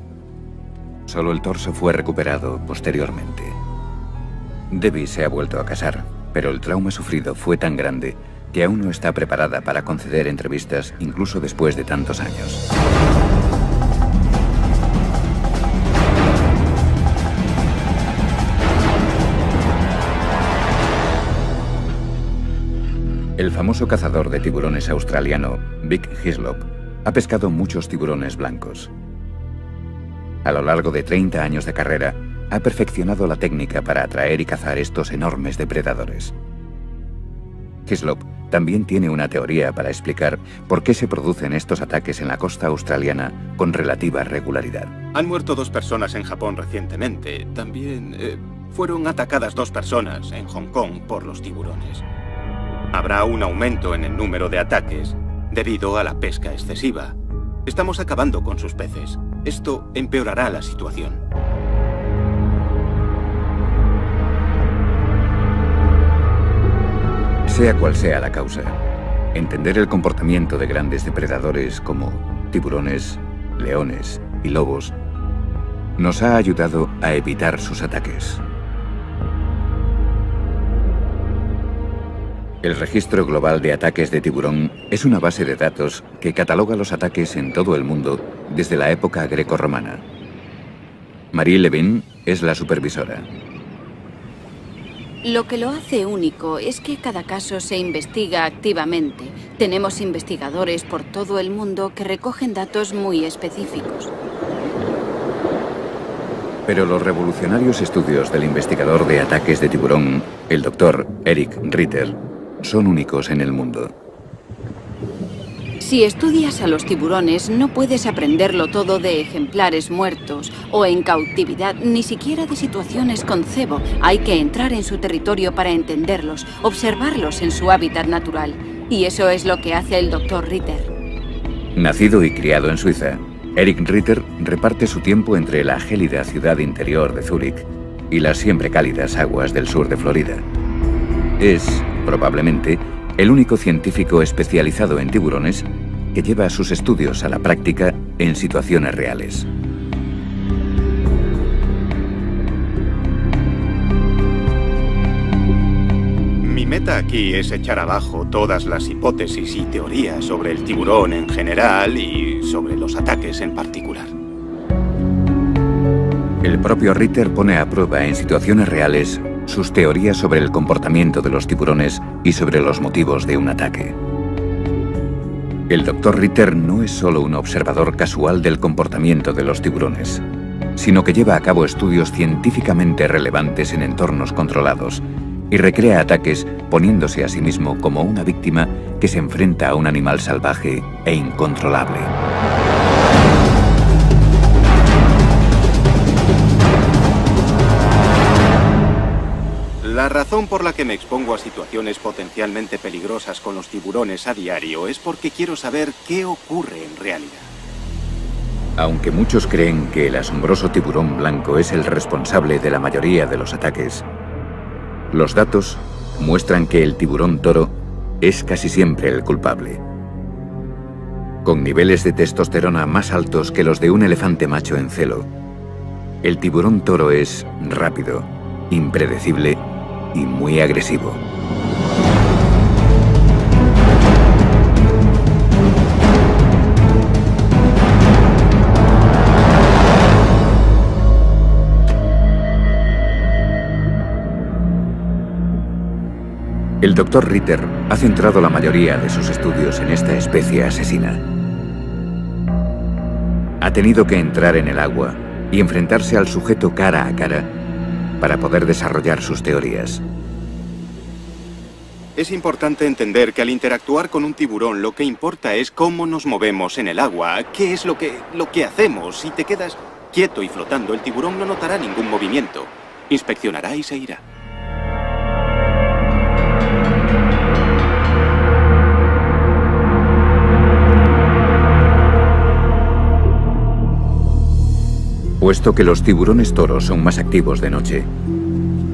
Solo el torso fue recuperado posteriormente. Debbie se ha vuelto a casar, pero el trauma sufrido fue tan grande que aún no está preparada para conceder entrevistas incluso después de tantos años. El famoso cazador de tiburones australiano, Vic Hislop, ha pescado muchos tiburones blancos. A lo largo de 30 años de carrera, ha perfeccionado la técnica para atraer y cazar estos enormes depredadores. Hislop también tiene una teoría para explicar por qué se producen estos ataques en la costa australiana con relativa regularidad. Han muerto 2 personas en Japón recientemente. También fueron atacadas 2 personas en Hong Kong por los tiburones. Habrá un aumento en el número de ataques debido a la pesca excesiva. Estamos acabando con sus peces. Esto empeorará la situación. Sea cual sea la causa, entender el comportamiento de grandes depredadores como tiburones, leones y lobos nos ha ayudado a evitar sus ataques. El Registro Global de Ataques de Tiburón es una base de datos que cataloga los ataques en todo el mundo desde la época grecorromana. Marie Levin es la supervisora. Lo que lo hace único es que cada caso se investiga activamente. Tenemos investigadores por todo el mundo que recogen datos muy específicos. Pero los revolucionarios estudios del investigador de ataques de tiburón, el Dr. Eric Ritter, son únicos en el mundo. Si estudias a los tiburones, no puedes aprenderlo todo de ejemplares muertos o en cautividad, ni siquiera de situaciones con cebo. Hay que entrar en su territorio para entenderlos, observarlos en su hábitat natural. Y eso es lo que hace el Dr. Ritter. Nacido y criado en Suiza, Eric Ritter reparte su tiempo entre la gélida ciudad interior de Zúrich y las siempre cálidas aguas del sur de Florida. Es, probablemente, el único científico especializado en tiburones que lleva sus estudios a la práctica en situaciones reales. Mi meta aquí es echar abajo todas las hipótesis y teorías sobre el tiburón en general y sobre los ataques en particular. El propio Ritter pone a prueba en situaciones reales sus teorías sobre el comportamiento de los tiburones y sobre los motivos de un ataque. El Dr. Ritter no es solo un observador casual del comportamiento de los tiburones, sino que lleva a cabo estudios científicamente relevantes en entornos controlados y recrea ataques poniéndose a sí mismo como una víctima que se enfrenta a un animal salvaje e incontrolable. La razón por la que me expongo a situaciones potencialmente peligrosas con los tiburones a diario es porque quiero saber qué ocurre en realidad. Aunque muchos creen que el asombroso tiburón blanco es el responsable de la mayoría de los ataques, los datos muestran que el tiburón toro es casi siempre el culpable. Con niveles de testosterona más altos que los de un elefante macho en celo, el tiburón toro es rápido, impredecible y muy agresivo. El Dr. Ritter ha centrado la mayoría de sus estudios en esta especie asesina. Ha tenido que entrar en el agua y enfrentarse al sujeto cara a cara para poder desarrollar sus teorías. Es importante entender que al interactuar con un tiburón lo que importa es cómo nos movemos en el agua, qué es lo que hacemos. Si te quedas quieto y flotando, el tiburón no notará ningún movimiento. Inspeccionará y se irá. Puesto que los tiburones toros son más activos de noche,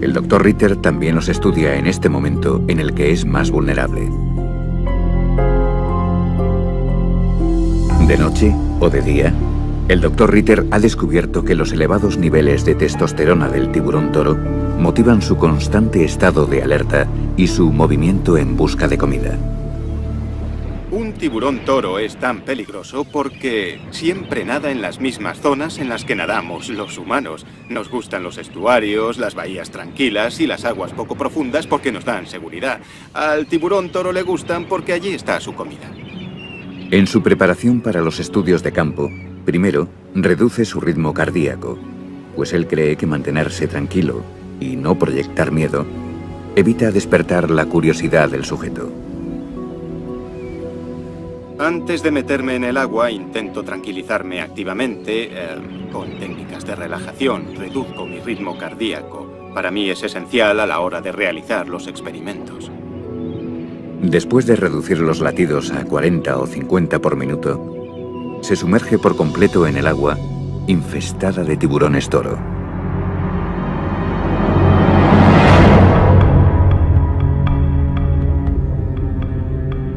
el Dr. Ritter también los estudia en este momento en el que es más vulnerable. De noche o de día, el Dr. Ritter ha descubierto que los elevados niveles de testosterona del tiburón toro motivan su constante estado de alerta y su movimiento en busca de comida. Un tiburón toro es tan peligroso porque siempre nada en las mismas zonas en las que nadamos los humanos. Nos gustan los estuarios, las bahías tranquilas y las aguas poco profundas porque nos dan seguridad. Al tiburón toro le gustan porque allí está su comida. En su preparación para los estudios de campo, primero reduce su ritmo cardíaco, pues él cree que mantenerse tranquilo y no proyectar miedo evita despertar la curiosidad del sujeto. Antes de meterme en el agua, intento tranquilizarme activamente con técnicas de relajación. Reduzco mi ritmo cardíaco. Para mí es esencial a la hora de realizar los experimentos. Después de reducir los latidos a 40 o 50 por minuto, se sumerge por completo en el agua infestada de tiburones toro.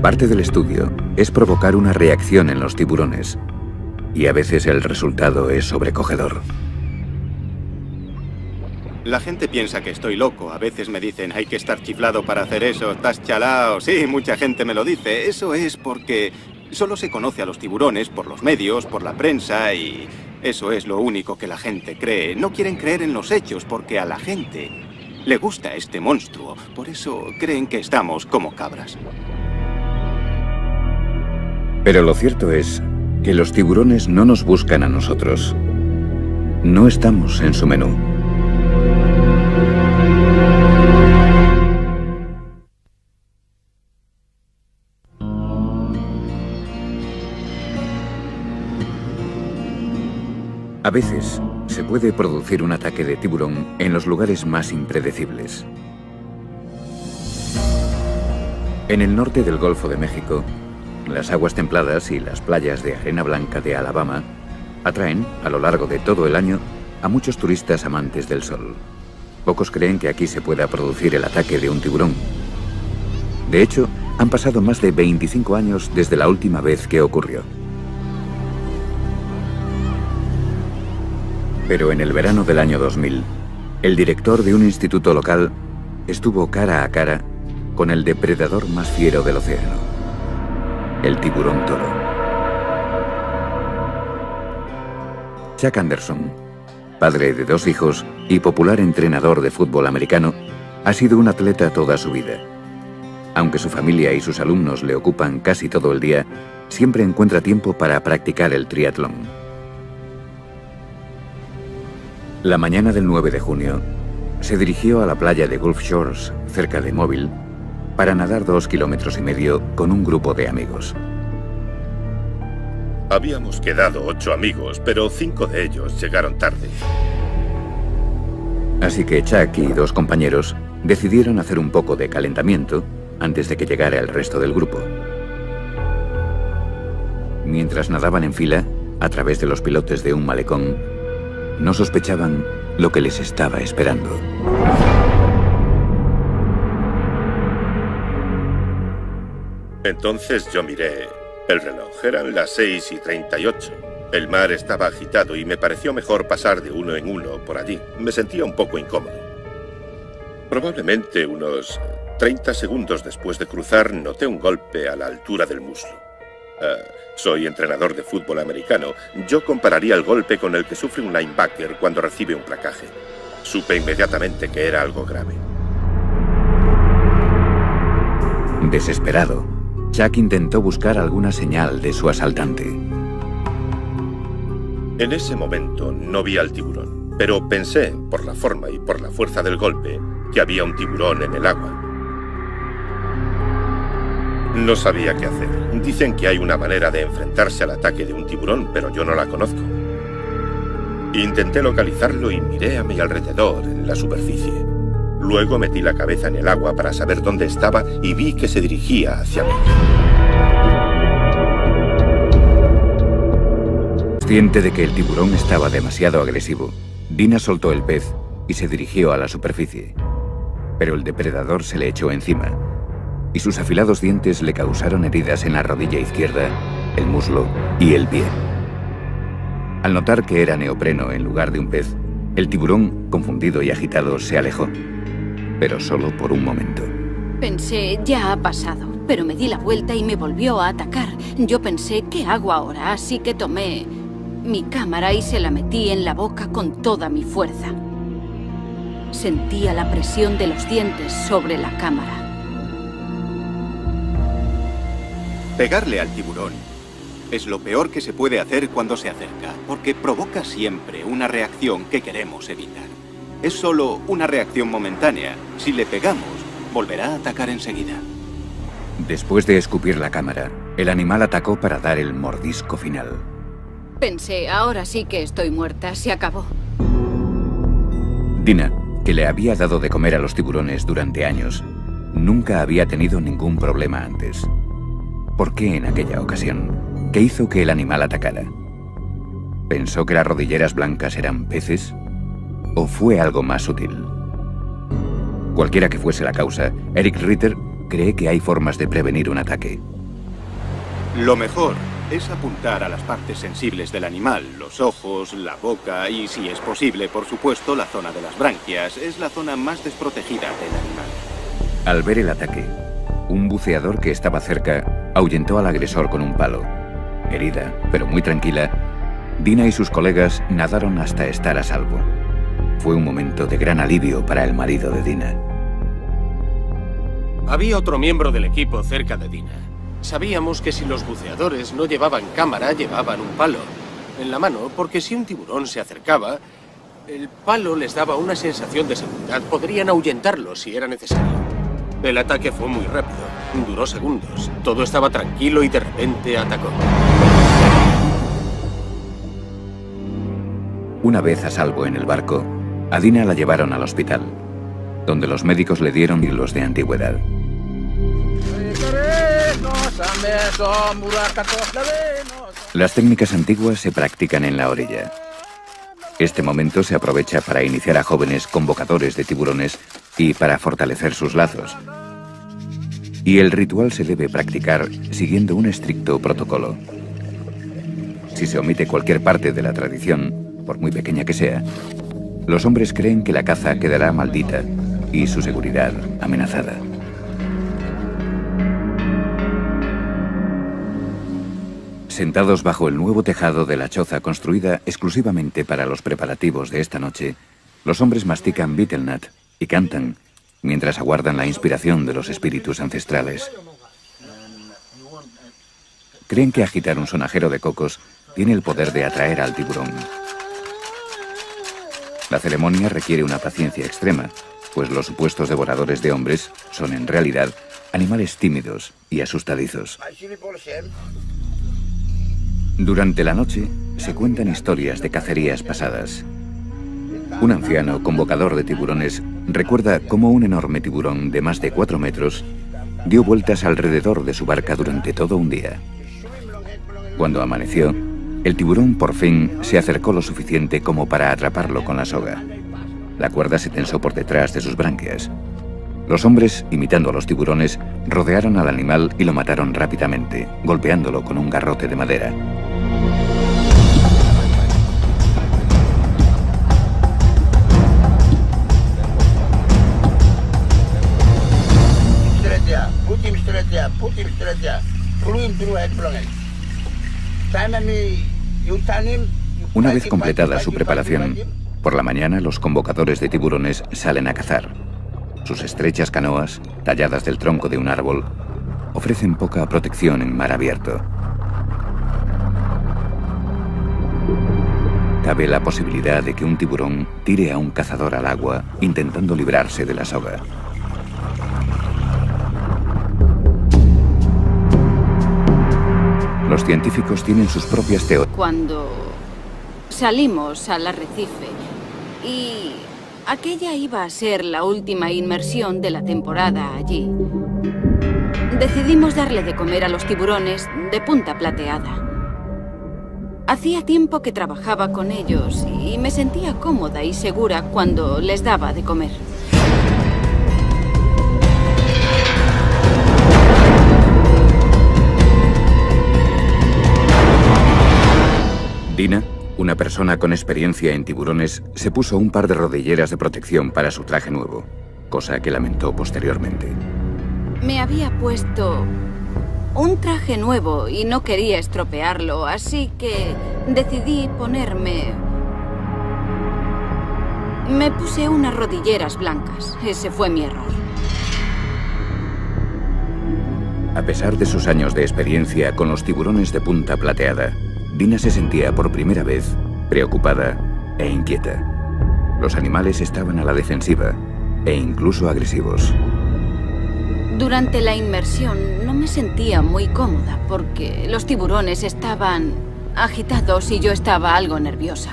Parte del estudio es provocar una reacción en los tiburones, y a veces el resultado es sobrecogedor. La gente piensa que estoy loco. A veces me dicen, hay que estar chiflado para hacer eso, estás chalao. Sí, mucha gente me lo dice. Eso es porque solo se conoce a los tiburones por los medios, por la prensa, y eso es lo único que la gente cree. No quieren creer en los hechos porque a la gente le gusta este monstruo. Por eso creen que estamos como cabras. Pero lo cierto es que los tiburones no nos buscan a nosotros. No estamos en su menú. A veces se puede producir un ataque de tiburón en los lugares más impredecibles. En el norte del Golfo de México, las aguas templadas y las playas de arena blanca de Alabama atraen, a lo largo de todo el año, a muchos turistas amantes del sol. Pocos creen que aquí se pueda producir el ataque de un tiburón. De hecho, han pasado más de 25 años desde la última vez que ocurrió. Pero en el verano del año 2000, el director de un instituto local estuvo cara a cara con el depredador más fiero del océano. El tiburón toro. Chuck Anderson, padre de 2 hijos y popular entrenador de fútbol americano, ha sido un atleta toda su vida. Aunque su familia y sus alumnos le ocupan casi todo el día, siempre encuentra tiempo para practicar el triatlón. La mañana del 9 de junio, se dirigió a la playa de Gulf Shores, cerca de Mobile, para nadar 2,5 kilómetros con un grupo de amigos. Habíamos quedado 8 amigos, pero 5 de ellos llegaron tarde. Así que Chuck y 2 compañeros decidieron hacer un poco de calentamiento antes de que llegara el resto del grupo. Mientras nadaban en fila, a través de los pilotes de un malecón, no sospechaban lo que les estaba esperando. Entonces yo miré el reloj. Eran las 6:38. El mar estaba agitado y me pareció mejor pasar de uno en uno por allí. Me sentía un poco incómodo. Probablemente unos 30 segundos después de cruzar, noté un golpe a la altura del muslo. Soy entrenador de fútbol americano. Yo compararía el golpe con el que sufre un linebacker cuando recibe un placaje. Supe inmediatamente que era algo grave. Desesperado, Chuck intentó buscar alguna señal de su asaltante. En ese momento no vi al tiburón, pero pensé, por la forma y por la fuerza del golpe, que había un tiburón en el agua. No sabía qué hacer. Dicen que hay una manera de enfrentarse al ataque de un tiburón, pero yo no la conozco. Intenté localizarlo y miré a mi alrededor, en la superficie. Luego metí la cabeza en el agua para saber dónde estaba y vi que se dirigía hacia mí. Consciente de que el tiburón estaba demasiado agresivo, Dina soltó el pez y se dirigió a la superficie. Pero el depredador se le echó encima y sus afilados dientes le causaron heridas en la rodilla izquierda, el muslo y el pie. Al notar que era neopreno en lugar de un pez, El tiburón, confundido y agitado, se alejó, pero solo por un momento. Pensé, ya ha pasado, pero me di la vuelta y me volvió a atacar. Yo pensé, ¿qué hago ahora? Así que tomé mi cámara y se la metí en la boca con toda mi fuerza. Sentía la presión de los dientes sobre la cámara. Pegarle al tiburón es lo peor que se puede hacer cuando se acerca, porque provoca siempre una reacción que queremos evitar. Es solo una reacción momentánea. Si le pegamos, volverá a atacar enseguida. Después de escupir la cámara, el animal atacó para dar el mordisco final. Pensé, ahora sí que estoy muerta, se acabó. Dina, que le había dado de comer a los tiburones durante años, nunca había tenido ningún problema antes. ¿Por qué en aquella ocasión? ¿Qué hizo que el animal atacara? ¿Pensó que las rodilleras blancas eran peces? ¿O fue algo más sutil? Cualquiera que fuese la causa, Eric Ritter cree que hay formas de prevenir un ataque. Lo mejor es apuntar a las partes sensibles del animal, los ojos, la boca y, si es posible, por supuesto, la zona de las branquias. Es la zona más desprotegida del animal. Al ver el ataque, un buceador que estaba cerca ahuyentó al agresor con un palo. Herida, pero muy tranquila, Dina y sus colegas nadaron hasta estar a salvo. Fue un momento de gran alivio para el marido de Dina. Había otro miembro del equipo cerca de Dina. Sabíamos que si los buceadores no llevaban cámara, llevaban un palo en la mano, porque si un tiburón se acercaba, el palo les daba una sensación de seguridad. Podrían ahuyentarlo si era necesario. El ataque fue muy rápido, duró segundos. Todo estaba tranquilo y de repente atacó. Una vez a salvo en el barco, a Dina la llevaron al hospital, donde los médicos le dieron hilos de antigüedad. Las técnicas antiguas se practican en la orilla. Este momento se aprovecha para iniciar a jóvenes convocadores de tiburones y para fortalecer sus lazos. Y el ritual se debe practicar siguiendo un estricto protocolo. Si se omite cualquier parte de la tradición, por muy pequeña que sea, los hombres creen que la caza quedará maldita y su seguridad amenazada. Sentados bajo el nuevo tejado de la choza construida exclusivamente para los preparativos de esta noche, los hombres mastican betelnut y cantan mientras aguardan la inspiración de los espíritus ancestrales. Creen que agitar un sonajero de cocos tiene el poder de atraer al tiburón. La ceremonia requiere una paciencia extrema, pues los supuestos devoradores de hombres son en realidad animales tímidos y asustadizos. Durante la noche se cuentan historias de cacerías pasadas. Un anciano convocador de tiburones recuerda cómo un enorme tiburón de más de 4 metros dio vueltas alrededor de su barca durante todo un día. Cuando amaneció, el tiburón por fin se acercó lo suficiente como para atraparlo con la soga. La cuerda se tensó por detrás de sus branquias. Los hombres, imitando a los tiburones, rodearon al animal y lo mataron rápidamente, golpeándolo con un garrote de madera. Una vez completada su preparación, por la mañana los convocadores de tiburones salen a cazar. Sus estrechas canoas, talladas del tronco de un árbol, ofrecen poca protección en mar abierto. Cabe la posibilidad de que un tiburón tire a un cazador al agua intentando librarse de la soga. Los científicos tienen sus propias teorías. Cuando salimos al arrecife y aquella iba a ser la última inmersión de la temporada allí, decidimos darle de comer a los tiburones de punta plateada. Hacía tiempo que trabajaba con ellos y me sentía cómoda y segura cuando les daba de comer. Dina, Una persona con experiencia en tiburones se puso un par de rodilleras de protección para su traje nuevo, cosa que lamentó posteriormente. Me había puesto un traje nuevo y no quería estropearlo, así que decidí ponerme... Me puse unas rodilleras blancas. Ese fue mi error. A pesar de sus años de experiencia con los tiburones de punta plateada, Dina se sentía por primera vez preocupada e inquieta. Los animales estaban a la defensiva e incluso agresivos. Durante la inmersión no me sentía muy cómoda porque los tiburones estaban agitados y yo estaba algo nerviosa.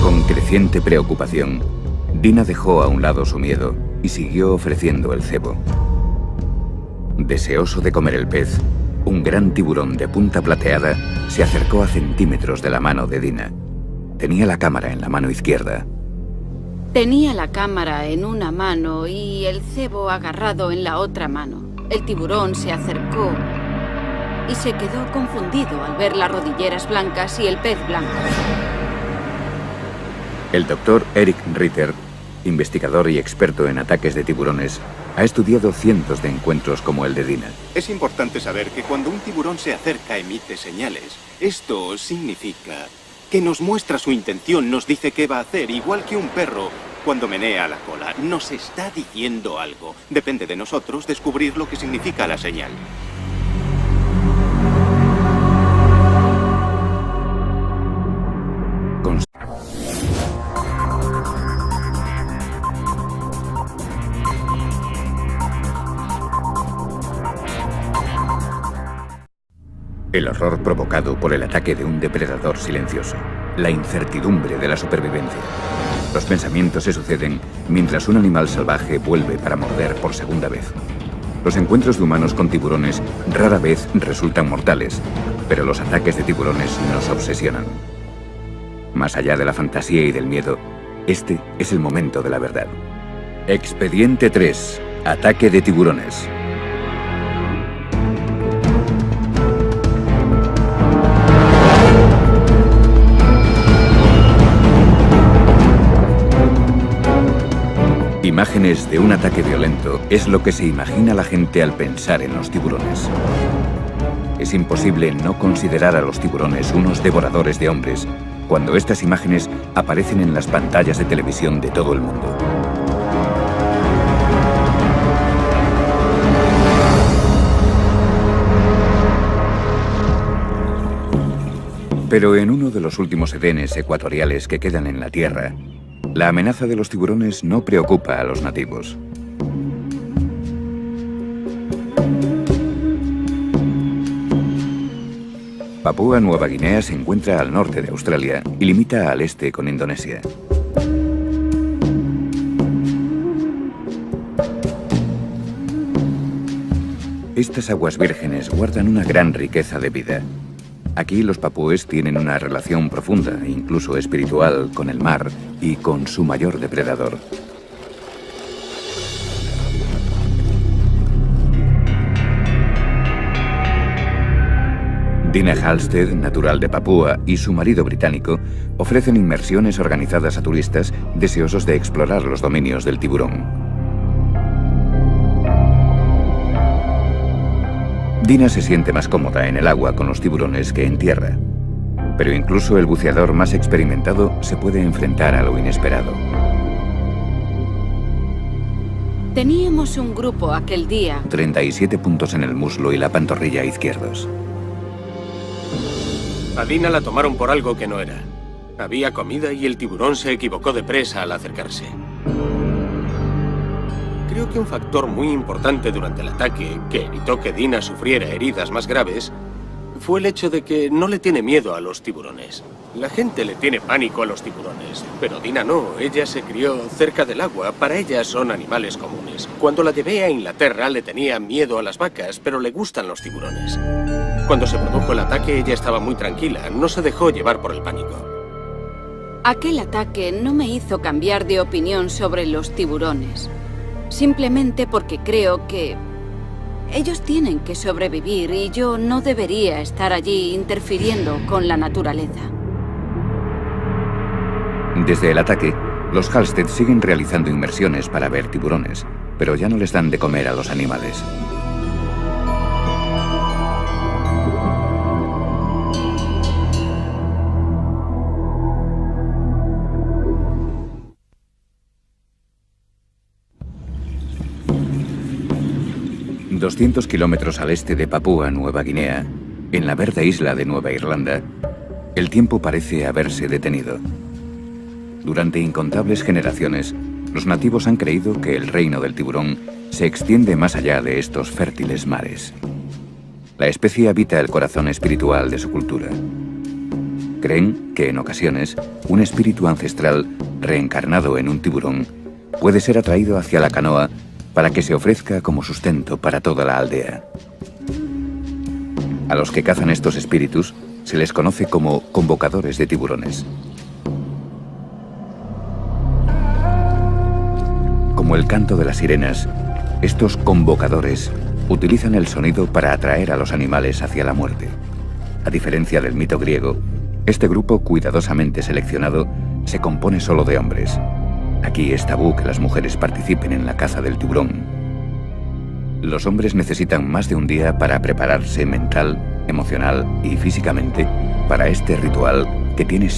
Con creciente preocupación, Dina dejó a un lado su miedo y siguió ofreciendo el cebo. Deseoso de comer el pez, un gran tiburón de punta plateada se acercó a centímetros de la mano de Dina. Tenía la cámara en la mano izquierda. Tenía la cámara en una mano y el cebo agarrado en la otra mano. El tiburón se acercó y se quedó confundido al ver las rodilleras blancas y el pez blanco. El doctor Eric Ritter, investigador y experto en ataques de tiburones, ha estudiado cientos de encuentros como el de Dina. Es importante saber que cuando un tiburón se acerca emite señales. Esto significa que nos muestra su intención, nos dice qué va a hacer, igual que un perro cuando menea la cola. Nos está diciendo algo. Depende de nosotros descubrir lo que significa la señal. El horror provocado por el ataque de un depredador silencioso. La incertidumbre de la supervivencia. Los pensamientos se suceden mientras un animal salvaje vuelve para morder por segunda vez. Los encuentros de humanos con tiburones rara vez resultan mortales, pero los ataques de tiburones nos obsesionan. Más allá de la fantasía y del miedo, este es el momento de la verdad. Expediente 3. Ataque de tiburones. Imágenes de un ataque violento es lo que se imagina la gente al pensar en los tiburones. Es imposible no considerar a los tiburones unos devoradores de hombres cuando estas imágenes aparecen en las pantallas de televisión de todo el mundo. Pero en uno de los últimos edenes ecuatoriales que quedan en la Tierra, la amenaza de los tiburones no preocupa a los nativos. Papúa Nueva Guinea se encuentra al norte de Australia y limita al este con Indonesia. Estas aguas vírgenes guardan una gran riqueza de vida. Aquí los papúes tienen una relación profunda e incluso espiritual con el mar y con su mayor depredador. Dina Halstead, natural de Papúa, y su marido británico ofrecen inmersiones organizadas a turistas deseosos de explorar los dominios del tiburón. Dina se siente más cómoda en el agua con los tiburones que en tierra. Pero incluso el buceador más experimentado se puede enfrentar a lo inesperado. Teníamos un grupo aquel día. 37 puntos en el muslo y la pantorrilla izquierdos. A Dina la tomaron por algo que no era. Había comida y el tiburón se equivocó de presa al acercarse. Creo que un factor muy importante durante el ataque, que evitó que Dina sufriera heridas más graves, fue el hecho de que no le tiene miedo a los tiburones. La gente le tiene pánico a los tiburones, pero Dina no. Ella se crió cerca del agua. Para ella son animales comunes. Cuando la llevé a Inglaterra le tenía miedo a las vacas, pero le gustan los tiburones. Cuando se produjo el ataque ella estaba muy tranquila, no se dejó llevar por el pánico. Aquel ataque no me hizo cambiar de opinión sobre los tiburones. Simplemente porque creo que Ellos tienen que sobrevivir y yo no debería estar allí interfiriendo con la naturaleza. Desde el ataque, los Halstead siguen realizando inmersiones para ver tiburones, pero ya no les dan de comer a los animales. ...200 kilómetros al este de Papúa Nueva Guinea, en la verde isla de Nueva Irlanda, el tiempo parece haberse detenido. Durante incontables generaciones, los nativos han creído que el reino del tiburón se extiende más allá de estos fértiles mares. La especie habita el corazón espiritual de su cultura. Creen que en ocasiones un espíritu ancestral reencarnado en un tiburón puede ser atraído hacia la canoa para que se ofrezca como sustento para toda la aldea. A los que cazan estos espíritus se les conoce como convocadores de tiburones. Como el canto de las sirenas, estos convocadores utilizan el sonido para atraer a los animales hacia la muerte. A diferencia del mito griego, este grupo cuidadosamente seleccionado se compone solo de hombres. Aquí es tabú que las mujeres participen en la caza del tiburón. Los hombres necesitan más de un día para prepararse mental, emocional y físicamente para este ritual que tiene